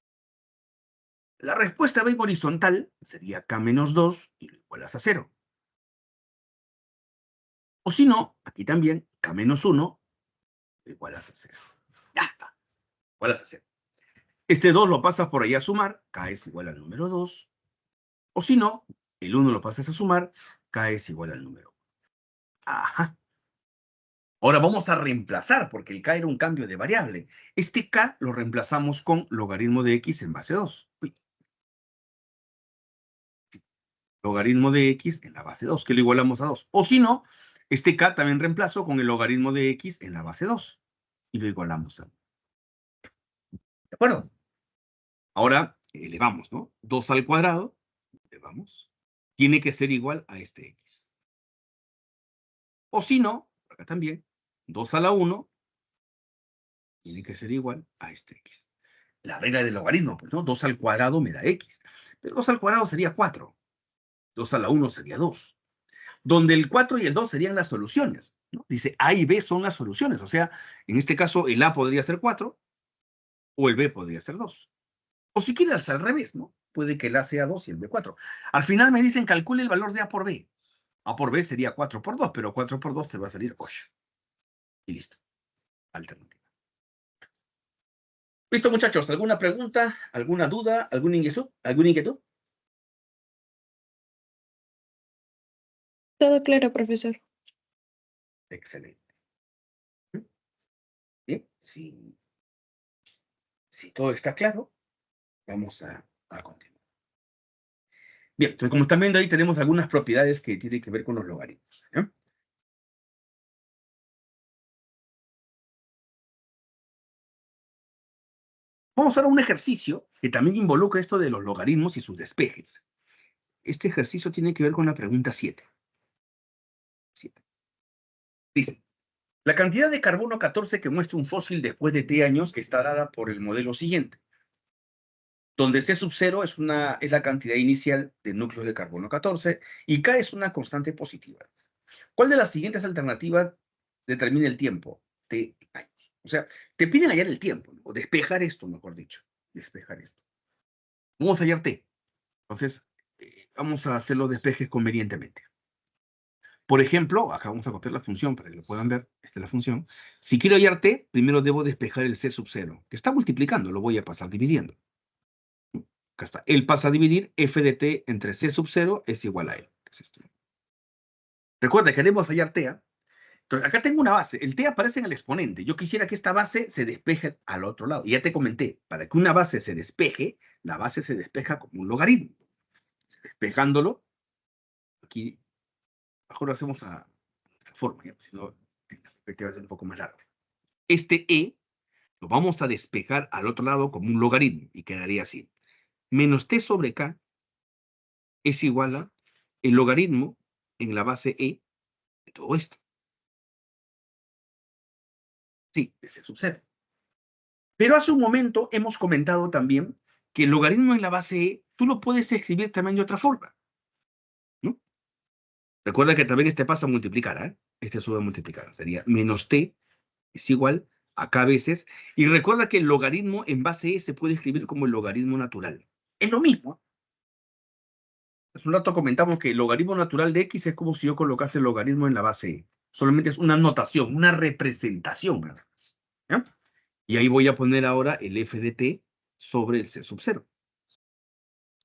La respuesta B horizontal sería K menos 2 y lo igualas a 0. O si no, aquí también K menos 1 lo igualas a 0. Ya está, igualas a 0. Este 2 lo pasas por ahí a sumar, K es igual al número 2. O si no, el 1 lo pasas a sumar, K es igual al número 1. Ajá. Ahora vamos a reemplazar, porque el K era un cambio de variable. Este K lo reemplazamos con logaritmo de X en base 2. Uy. Logaritmo de X en la base 2, que lo igualamos a 2. O si no, este K también reemplazo con el logaritmo de X en la base 2. Y lo igualamos a 1. ¿De acuerdo? Ahora elevamos, ¿no? 2 al cuadrado, elevamos, tiene que ser igual a este X. O si no, acá también, 2 a la 1 tiene que ser igual a este X. La regla del logaritmo, pues, ¿no? 2 al cuadrado me da X. Pero 2 al cuadrado sería 4. 2 a la 1 sería 2. Donde el 4 y el 2 serían las soluciones, ¿no? Dice A y B son las soluciones. O sea, en este caso el A podría ser 4 o el B podría ser 2. O si quieres al revés, ¿no? Puede que el A sea 2 y el B 4. Al final me dicen calcule el valor de A por B. A por B sería 4 por 2, pero 4 por 2 te va a salir 8. Y listo. Alternativa. ¿Listo, muchachos? ¿Alguna pregunta? ¿Alguna duda? ¿Alguna inquietud? ¿Alguna inquietud? Todo claro, profesor. Excelente. Bien, si todo está claro, vamos a continuar. Bien, entonces como están viendo ahí tenemos algunas propiedades que tienen que ver con los logaritmos. ¿Ya? Vamos ahora a un ejercicio que también involucra esto de los logaritmos y sus despejes. Este ejercicio tiene que ver con la pregunta 7. Dice, la cantidad de carbono 14 que muestra un fósil después de T años está dada por el modelo siguiente, donde C sub 0 es la cantidad inicial de núcleos de carbono 14 y K es una constante positiva. ¿Cuál de las siguientes alternativas determina el tiempo? T años. O sea, te piden hallar el tiempo, ¿no? O despejar esto, mejor dicho. Despejar esto. Vamos a hallar T. Entonces, vamos a hacer los despejes convenientemente. Por ejemplo, acá vamos a copiar la función para que lo puedan ver. Esta es la función. Si quiero hallar T, primero debo despejar el C sub 0, que está multiplicando, lo voy a pasar dividiendo. Acá está. Él pasa a dividir f de T entre C sub 0 es igual a él. ¿Qué es esto? Recuerda, queremos hallar T. Entonces, acá tengo una base. El T aparece en el exponente. Yo quisiera que esta base se despeje al otro lado. Y ya te comenté, para que una base se despeje, la base se despeja como un logaritmo. Despejándolo, aquí, mejor lo hacemos a esta forma, ya, si no, la perspectiva va a ser un poco más larga. Este E lo vamos a despejar al otro lado como un logaritmo y quedaría así. Menos T sobre K es igual a el logaritmo en la base E de todo esto. Sí, de C sub 0. Pero hace un momento hemos comentado también que el logaritmo en la base E, tú lo puedes escribir también de otra forma, ¿no? Recuerda que también este pasa a multiplicar, ¿eh? Este sube a multiplicar. Sería menos T es igual a K veces. Y recuerda que el logaritmo en base E se puede escribir como el logaritmo natural. Es lo mismo. Hace un rato comentamos que el logaritmo natural de X es como si yo colocase el logaritmo en la base E. Solamente es una notación, una representación. ¿Ya? Y ahí voy a poner ahora el f de t sobre el c sub 0.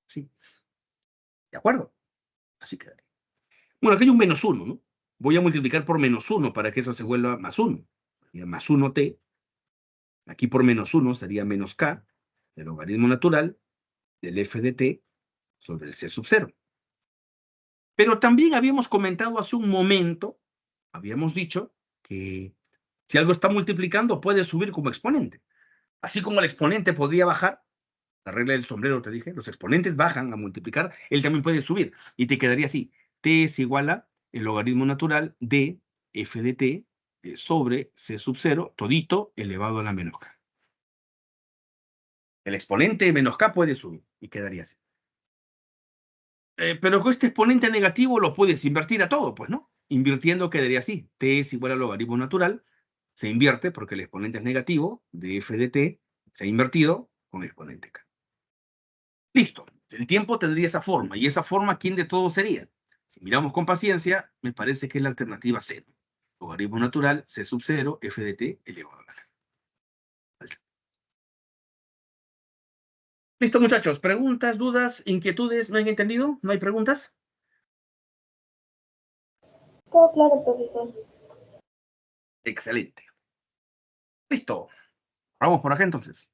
¿Sí? ¿De acuerdo? Así quedaría. Bueno, aquí hay un menos 1, ¿no? Voy a multiplicar por menos 1 para que eso se vuelva más 1. Sería más 1t. Aquí por menos 1 sería menos k, el logaritmo natural del f de t sobre el c sub 0. Pero también habíamos comentado hace un momento, habíamos dicho que si algo está multiplicando puede subir como exponente. Así como el exponente podría bajar, la regla del sombrero te dije, los exponentes bajan a multiplicar, él también puede subir. Y te quedaría así, t es igual a el logaritmo natural de f de t sobre c sub 0, todito elevado a la menos k. El exponente menos k puede subir y quedaría así. Pero con este exponente negativo lo puedes invertir a todo, pues, ¿no? Invirtiendo quedaría así, t es igual al logaritmo natural, se invierte porque el exponente es negativo, de f de t, se ha invertido con exponente k. Listo, el tiempo tendría esa forma, y esa forma, ¿quién de todos sería? Si miramos con paciencia, me parece que es la alternativa C. Logaritmo natural, C sub 0, f de t elevado a la k. Listo, muchachos, ¿preguntas, dudas, inquietudes? ¿No han entendido? ¿No hay preguntas? Todo claro, profesor. Excelente. Listo. Vamos por acá entonces.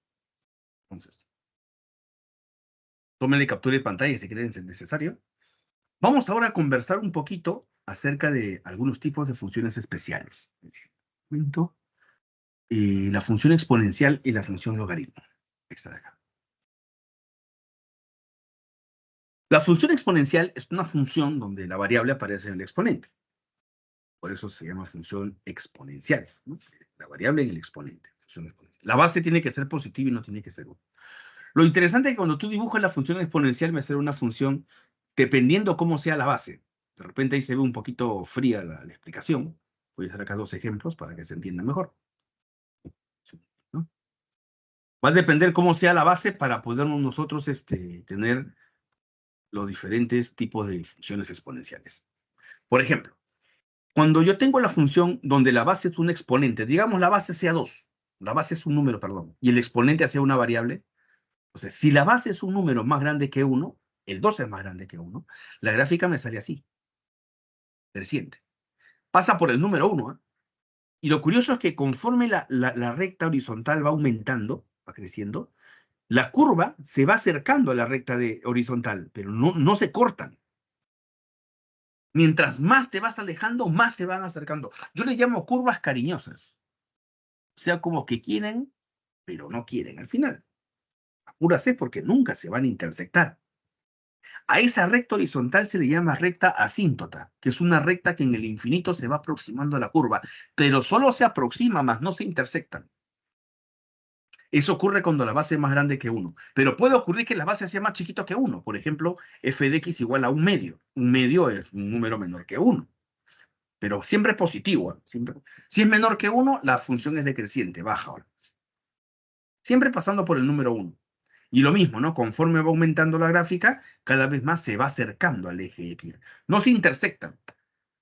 Tómenle captura de pantalla si creen necesario. Vamos ahora a conversar un poquito acerca de algunos tipos de funciones especiales. Momento. La función exponencial y la función logaritmo. Esta de acá. La función exponencial es una función donde la variable aparece en el exponente. Por eso se llama función exponencial, ¿no? La variable en el exponente. La base tiene que ser positiva y no tiene que ser 1. Lo interesante es que cuando tú dibujas la función exponencial, me será una función dependiendo cómo sea la base. De repente ahí se ve un poquito fría la explicación. Voy a hacer acá 2 ejemplos para que se entienda mejor. ¿No? Va a depender cómo sea la base para poder nosotros tener los diferentes tipos de funciones exponenciales. Por ejemplo, cuando yo tengo la función donde la base es un exponente, digamos la base sea 2, la base es un número, perdón, y el exponente sea una variable, o sea, si la base es un número más grande que 1, el 2 es más grande que 1, la gráfica me sale así, creciente. Pasa por el número 1, ¿eh? Y lo curioso es que conforme la recta horizontal va aumentando, va creciendo, la curva se va acercando a la recta horizontal, pero no se cortan. Mientras más te vas alejando, más se van acercando. Yo le llamo curvas cariñosas. O sea, como que quieren, pero no quieren al final. Apúrase porque nunca se van a intersectar. A esa recta horizontal se le llama recta asíntota, que es una recta que en el infinito se va aproximando a la curva, pero solo se aproxima, más no se intersectan. Eso ocurre cuando la base es más grande que 1. Pero puede ocurrir que la base sea más chiquito que 1. Por ejemplo, f de x igual a un medio. Un medio es un número menor que 1. Pero siempre es positivo, ¿eh? Siempre. Si es menor que 1, la función es decreciente, baja ahora. Siempre pasando por el número 1. Y lo mismo, ¿no? Conforme va aumentando la gráfica, cada vez más se va acercando al eje X. No se intersectan,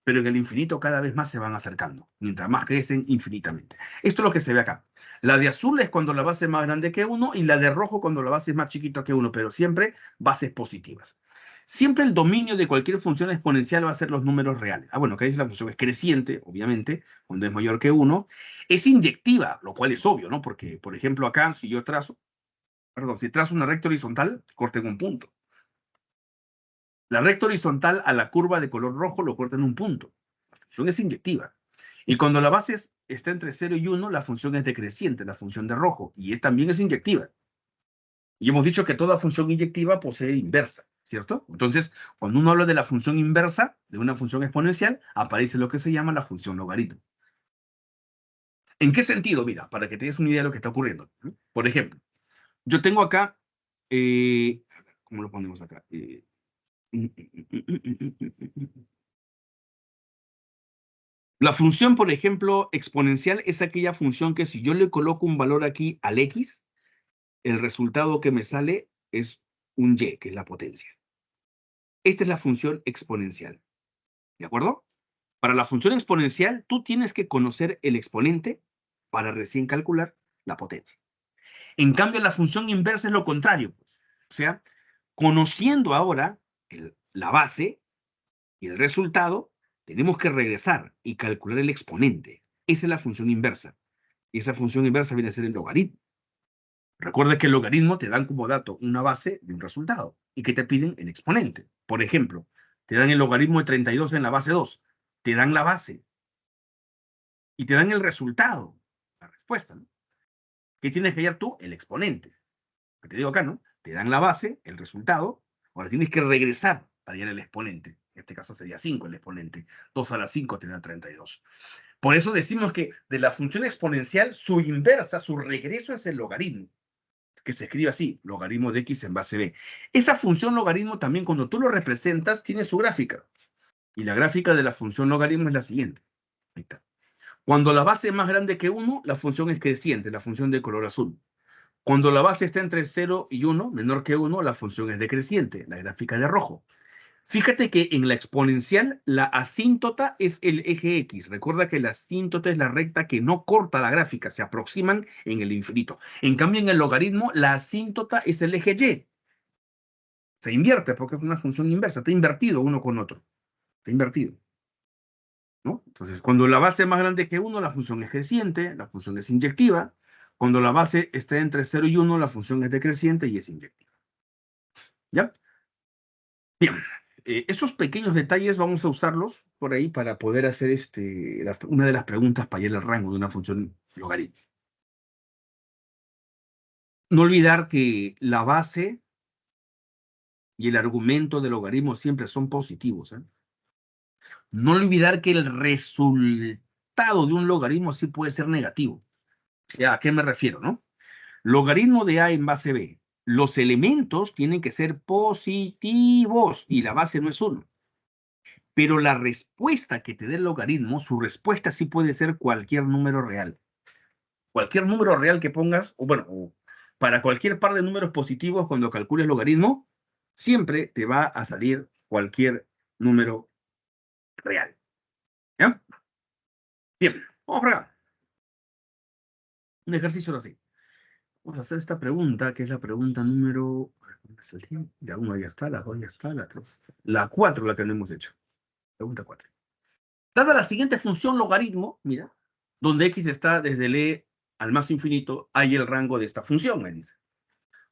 pero en el infinito cada vez más se van acercando, mientras más crecen infinitamente. Esto es lo que se ve acá. La de azul es cuando la base es más grande que 1 y la de rojo cuando la base es más chiquita que 1, pero siempre bases positivas. Siempre el dominio de cualquier función exponencial va a ser los números reales. Bueno, acá dice la función es creciente, obviamente, cuando es mayor que 1. Es inyectiva, lo cual es obvio, ¿no? Porque, por ejemplo, acá, si yo si trazo una recta horizontal, corto en un punto. La recta horizontal a la curva de color rojo lo corta en un punto. La función es inyectiva. Y cuando la base está entre 0 y 1, la función es decreciente, la función de rojo, y también es inyectiva. Y hemos dicho que toda función inyectiva posee inversa, ¿cierto? Entonces, cuando uno habla de la función inversa, de una función exponencial, aparece lo que se llama la función logaritmo. ¿En qué sentido? Mira, para que te des una idea de lo que está ocurriendo. Por ejemplo, yo tengo acá, ¿cómo lo ponemos acá? La función, por ejemplo, exponencial es aquella función que si yo le coloco un valor aquí al x, el resultado que me sale es un y, que es la potencia. Esta es la función exponencial. ¿De acuerdo? Para la función exponencial, tú tienes que conocer el exponente para recién calcular la potencia. En cambio, la función inversa es lo contrario, pues. O sea, conociendo ahora la base y el resultado, tenemos que regresar y calcular el exponente. Esa es la función inversa. Y esa función inversa viene a ser el logaritmo. Recuerda que el logaritmo te dan como dato una base de un resultado y que te piden el exponente. Por ejemplo, te dan el logaritmo de 32 en la base 2. Te dan la base y te dan el resultado, la respuesta, ¿no? ¿Qué tienes que hallar tú? El exponente. Que te digo acá, ¿no? Te dan la base, el resultado. Ahora tienes que regresar para hallar el exponente. En este caso sería 5 el exponente. 2 a la 5 te da 32. Por eso decimos que de la función exponencial, su inversa, su regreso es el logaritmo, que se escribe así, logaritmo de x en base b. Esa función logaritmo también cuando tú lo representas tiene su gráfica. Y la gráfica de la función logaritmo es la siguiente. Ahí está. Cuando la base es más grande que 1, la función es creciente, la función de color azul. Cuando la base está entre 0 y 1, menor que 1, la función es decreciente, la gráfica de rojo. Fíjate que en la exponencial, la asíntota es el eje X. Recuerda que la asíntota es la recta que no corta la gráfica, se aproximan en el infinito. En cambio, en el logaritmo, la asíntota es el eje Y. Se invierte porque es una función inversa, está invertido uno con otro. Está invertido, ¿no? Entonces, cuando la base es más grande que 1, la función es creciente, la función es inyectiva. Cuando la base está entre 0 y 1, la función es decreciente y es inyectiva. ¿Ya? Bien, esos pequeños detalles vamos a usarlos por ahí para poder hacer una de las preguntas para hallar el rango de una función logaritmo. No olvidar que la base y el argumento del logaritmo siempre son positivos, ¿eh? No olvidar que el resultado de un logaritmo sí puede ser negativo. O sea, ¿a qué me refiero, no? Logaritmo de A en base B. Los elementos tienen que ser positivos y la base no es 1. Pero la respuesta que te dé el logaritmo, su respuesta sí puede ser cualquier número real. Cualquier número real que pongas, o bueno, Para cualquier par de números positivos, cuando calcules logaritmo, siempre te va a salir cualquier número real. ¿Ya? Bien, vamos para acá. Un ejercicio así. Vamos a hacer esta pregunta, que es la pregunta número... ¿Dónde está el tiempo? La 1 ya está, la 2 ya está, la 3. La 4 la que no hemos hecho. Pregunta 4. Dada la siguiente función logaritmo, mira, donde x está desde el e al más infinito, hay el rango de esta función, me dice.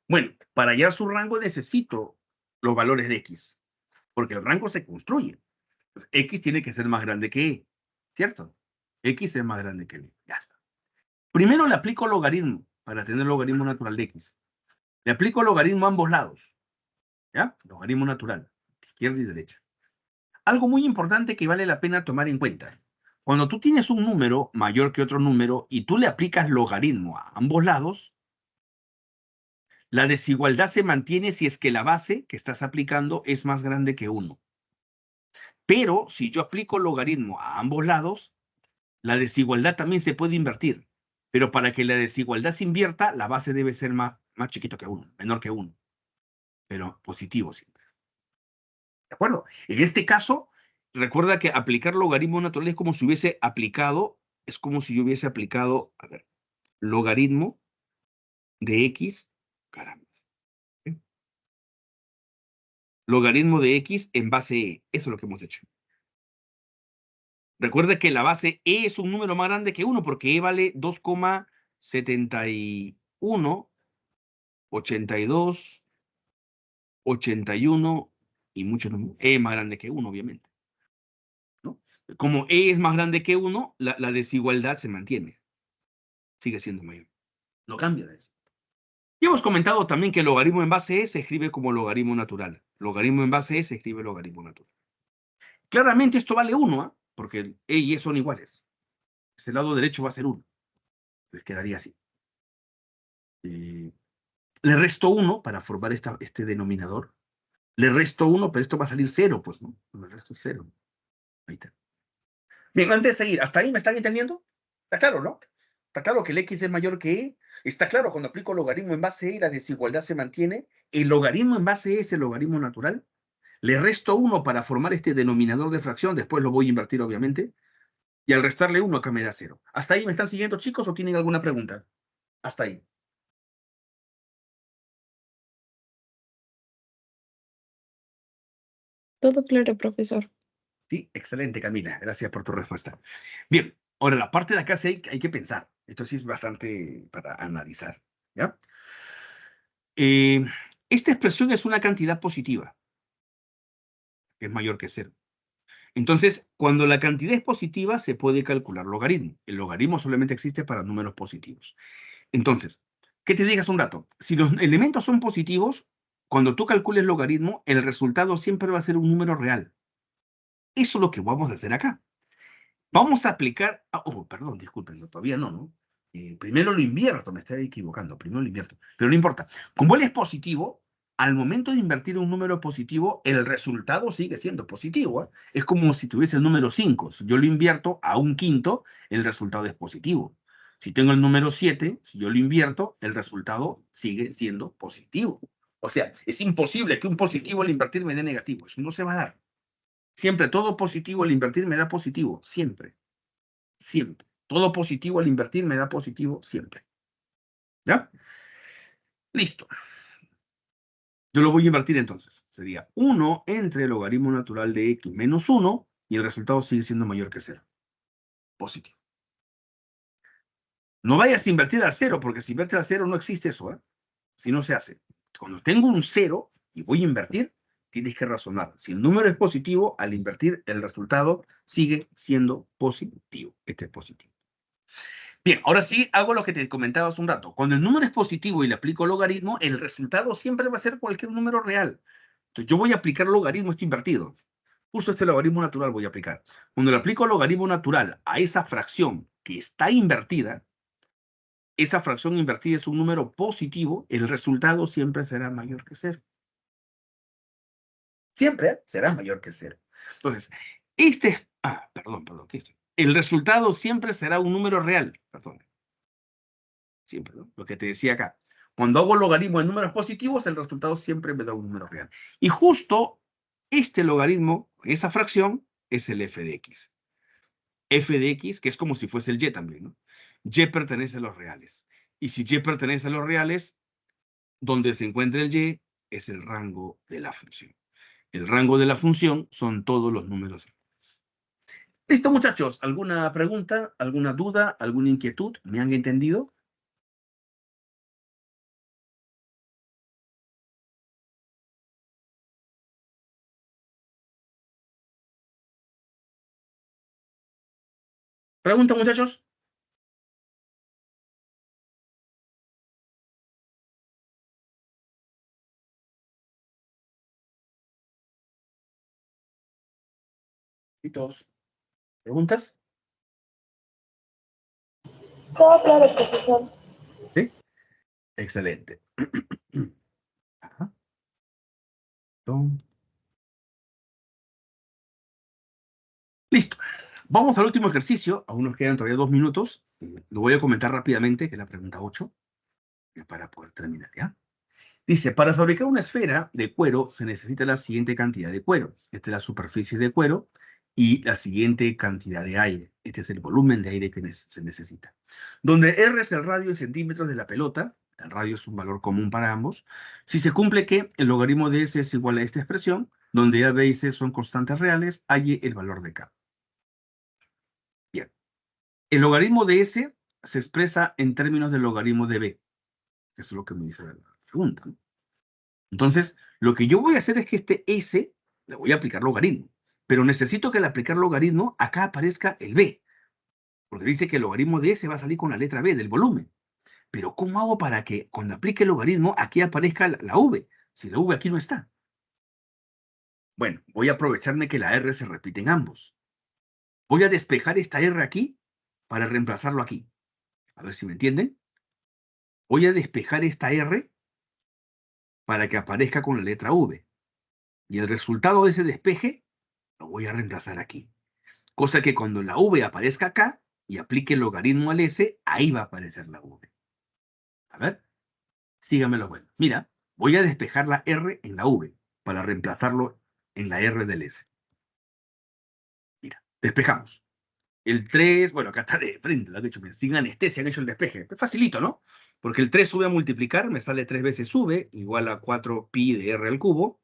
Bueno, para hallar su rango necesito los valores de x, porque el rango se construye. Entonces, x tiene que ser más grande que e, ¿cierto? X es más grande que e. Ya está. Primero le aplico logaritmo para tener logaritmo natural de x. Le aplico logaritmo a ambos lados. ¿Ya? Logaritmo natural, izquierda y derecha. Algo muy importante que vale la pena tomar en cuenta. Cuando tú tienes un número mayor que otro número y tú le aplicas logaritmo a ambos lados, la desigualdad se mantiene si es que la base que estás aplicando es más grande que 1. Pero si yo aplico logaritmo a ambos lados, la desigualdad también se puede invertir. Pero para que la desigualdad se invierta, la base debe ser más chiquito que 1, menor que 1. Pero positivo siempre. ¿De acuerdo? En este caso, recuerda que aplicar logaritmo natural es como si hubiese aplicado, es como si yo hubiese aplicado, a ver, logaritmo de x, caramba. ¿Sí? Logaritmo de x en base e. Eso es lo que hemos hecho. Recuerda que la base e es un número más grande que 1 porque e vale 2,71, 82, 81 y muchos números. E más grande que 1, obviamente. ¿No? Como e es más grande que 1, la desigualdad se mantiene. Sigue siendo mayor. No cambia de eso. Y hemos comentado también que el logaritmo en base e se escribe como logaritmo natural. Logaritmo en base e se escribe logaritmo natural. Claramente esto vale 1, ¿eh? Porque e y e son iguales. Ese lado derecho va a ser 1. Entonces quedaría así. Le resto 1 para formar este denominador. Le resto 1, pero esto va a salir 0, pues, ¿no? Le resto 0. Ahí está. Bien, antes de seguir, ¿hasta ahí me están entendiendo? Está claro, ¿no? Está claro que el x es mayor que e. Está claro, cuando aplico logaritmo en base e, la desigualdad se mantiene. El logaritmo en base e es el logaritmo natural. Le resto 1 para formar este denominador de fracción. Después lo voy a invertir, obviamente. Y al restarle 1, acá me da 0. ¿Hasta ahí me están siguiendo, chicos, o tienen alguna pregunta? Hasta ahí. Todo claro, profesor. Sí, excelente, Camila. Gracias por tu respuesta. Bien, ahora la parte de acá sí hay que pensar. Esto sí es bastante para analizar. ¿Ya? Esta expresión es una cantidad positiva, que es mayor que 0. Entonces, cuando la cantidad es positiva, se puede calcular logaritmo. El logaritmo solamente existe para números positivos. Entonces, ¿qué te digas un rato? Si los elementos son positivos, cuando tú calcules logaritmo, el resultado siempre va a ser un número real. Eso es lo que vamos a hacer acá. Vamos a aplicar... perdón, disculpen, todavía no. Primero lo invierto, me estoy equivocando. Primero lo invierto. Pero no importa. Como él es positivo, al momento de invertir un número positivo, el resultado sigue siendo positivo. ¿Eh? Es como si tuviese el número 5. Si yo lo invierto a un quinto, el resultado es positivo. Si tengo el número 7, si yo lo invierto, el resultado sigue siendo positivo. O sea, es imposible que un positivo al invertir me dé negativo. Eso no se va a dar. Siempre, todo positivo al invertir me da positivo. Siempre. Siempre. Todo positivo al invertir me da positivo siempre. ¿Ya? Listo. Yo lo voy a invertir entonces. Sería 1 entre el logaritmo natural de x menos 1 y el resultado sigue siendo mayor que 0. Positivo. No vayas a invertir al 0, porque si inviertes al 0 no existe eso, ¿eh? Si no se hace. Cuando tengo un 0 y voy a invertir, tienes que razonar. Si el número es positivo, al invertir el resultado sigue siendo positivo. Este es positivo. Bien, ahora sí hago lo que te comentaba hace un rato. Cuando el número es positivo y le aplico logaritmo, el resultado siempre va a ser cualquier número real. Entonces yo voy a aplicar logaritmo invertido. Justo este logaritmo natural voy a aplicar. Cuando le aplico logaritmo natural a esa fracción que está invertida, esa fracción invertida es un número positivo, el resultado siempre será mayor que 0. Siempre será mayor que 0. Entonces, ¿qué es? El resultado siempre será un número real. Perdón. Siempre, ¿no? Lo que te decía acá. Cuando hago logaritmo en números positivos, el resultado siempre me da un número real. Y justo este logaritmo, esa fracción, es el f de x. F de x, que es como si fuese el y también, ¿no? Y pertenece a los reales. Y si y pertenece a los reales, donde se encuentra el y es el rango de la función. El rango de la función son todos los números reales. Listo, muchachos. ¿Alguna pregunta, alguna duda, alguna inquietud? ¿Me han entendido? ¿Pregunta, muchachos? ¿Y todos? ¿Preguntas? Todo claro, profesor. ¿Sí? Excelente. Ajá. Listo. Vamos al último ejercicio. Aún nos quedan todavía 2 minutos. Lo voy a comentar rápidamente, que es la pregunta 8, para poder terminar, ¿ya? Dice, para fabricar una esfera de cuero se necesita la siguiente cantidad de cuero. Esta es la superficie de cuero y la siguiente cantidad de aire. Este es el volumen de aire que se necesita. Donde R es el radio en centímetros de la pelota, el radio es un valor común para ambos, si se cumple que el logaritmo de S es igual a esta expresión, donde A, B y C son constantes reales, halle el valor de K. Bien. El logaritmo de S se expresa en términos del logaritmo de B. Eso es lo que me dice la pregunta, ¿no? Entonces, lo que yo voy a hacer es que este S le voy a aplicar logaritmo. Pero necesito que al aplicar logaritmo acá aparezca el B. Porque dice que el logaritmo de S va a salir con la letra B del volumen. Pero ¿cómo hago para que cuando aplique el logaritmo aquí aparezca la V? Si la V aquí no está. Bueno, voy a aprovecharme que la R se repite en ambos. Voy a despejar esta R aquí para reemplazarlo aquí. A ver si me entienden. Voy a despejar esta R para que aparezca con la letra V. Y el resultado de ese despeje lo voy a reemplazar aquí. Cosa que cuando la V aparezca acá y aplique el logaritmo al S, ahí va a aparecer la V. A ver, síganmelo bueno. Mira, voy a despejar la R en la V para reemplazarlo en la R del S. Mira, despejamos. El 3, bueno, acá está de frente, lo han hecho, sin anestesia han hecho el despeje. Es facilito, ¿no? Porque el 3 sube a multiplicar, me sale 3 veces sube, igual a 4pi de R al cubo.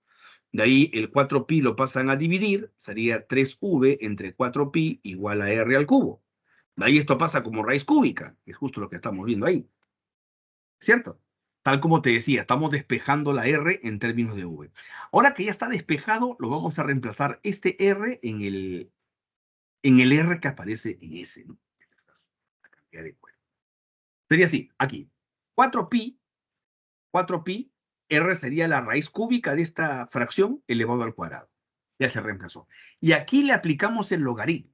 De ahí el 4pi lo pasan a dividir, sería 3v entre 4pi igual a R al cubo. De ahí esto pasa como raíz cúbica, que es justo lo que estamos viendo ahí. ¿Cierto? Tal como te decía, estamos despejando la R en términos de V. Ahora que ya está despejado, lo vamos a reemplazar este R en el R que aparece en S, ¿no? La cantidad de cuero. Sería así, aquí. 4pi, R sería la raíz cúbica de esta fracción elevado al cuadrado. Ya se reemplazó. Y aquí le aplicamos el logaritmo.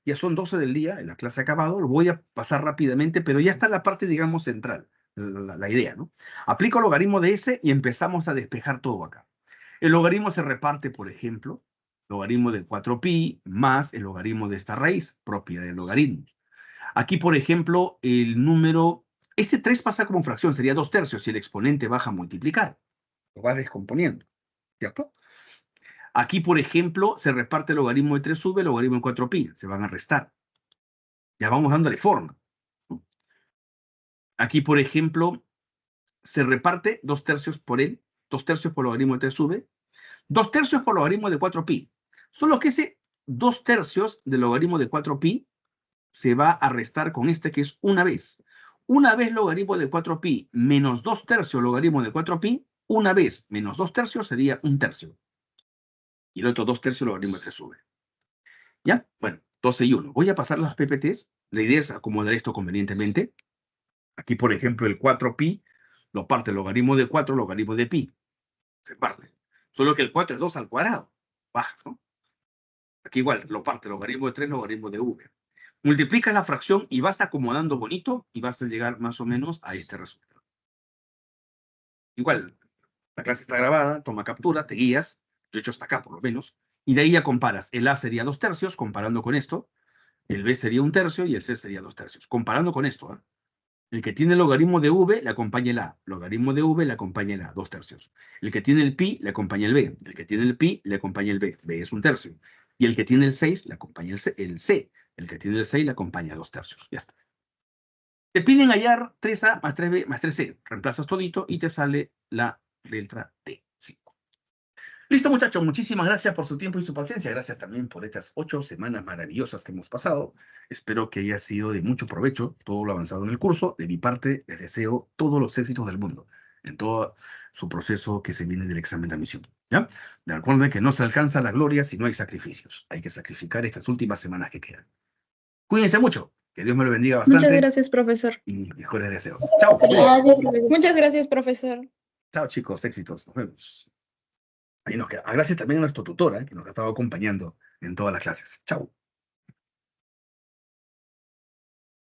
Ya son 12 del día, en la clase acabado, lo voy a pasar rápidamente, pero ya está la parte, digamos, central, la idea, ¿no? Aplico el logaritmo de S y empezamos a despejar todo acá. El logaritmo se reparte, por ejemplo, logaritmo de 4pi más el logaritmo de esta raíz, propia de logaritmos. Aquí, por ejemplo, el número, este 3 pasa como fracción, sería 2/3 si el exponente baja a multiplicar. Lo vas descomponiendo, ¿cierto? Aquí, por ejemplo, se reparte el logaritmo de 3v, el logaritmo de 4pi, se van a restar. Ya vamos dándole forma. Aquí, por ejemplo, se reparte 2/3 por él, 2/3 por logaritmo de 3v, 2/3 por logaritmo de 4pi. Solo que ese 2/3 del logaritmo de 4pi se va a restar con este que es una vez. Una vez logaritmo de 4pi menos 2/3 logaritmo de 4pi, una vez menos 2/3 sería 1/3. Y el otro 2/3 logaritmo de 3v. ¿Ya? Bueno, 12 y 1. Voy a pasar las PPTs. La idea es acomodar esto convenientemente. Aquí, por ejemplo, el 4pi lo parte el logaritmo de 4, logaritmo de pi. Se parte. Solo que el 4 es 2 al cuadrado. Baja, ¿no? Aquí igual, lo parte el logaritmo de 3, logaritmo de v. Multiplicas la fracción y vas acomodando bonito y vas a llegar más o menos a este resultado. Igual, la clase está grabada, toma captura, te guías, yo he hecho hasta acá por lo menos, y de ahí ya comparas. El A sería 2/3, comparando con esto, el B sería 1/3 y el C sería 2/3. Comparando con esto, ¿eh? El que tiene el logaritmo de v le acompaña el a. Logaritmo de v le acompaña el a, 2/3. El que tiene el pi le acompaña el b. El que tiene el pi le acompaña el b. B es 1/3. Y el que tiene el 6 le acompaña el c. El que tiene el 6 le acompaña 2/3. Ya está. Te piden hallar 3a más 3b más 3c. Reemplazas todito y te sale la letra D. 5. Listo, muchachos. Muchísimas gracias por su tiempo y su paciencia. Gracias también por estas 8 semanas maravillosas que hemos pasado. Espero que haya sido de mucho provecho todo lo avanzado en el curso. De mi parte, les deseo todos los éxitos del mundo en todo su proceso que se viene del examen de admisión. ¿Ya? Recuerden que no se alcanza la gloria si no hay sacrificios. Hay que sacrificar estas últimas semanas que quedan. Cuídense mucho. Que Dios me lo bendiga bastante. Muchas gracias, profesor. Y mis mejores deseos. Chao. Gracias, profesor. Muchas gracias, profesor. Chao, chicos. Éxitos. Nos vemos. Ahí nos queda. Gracias también a nuestro tutor, que nos ha estado acompañando en todas las clases. Chao.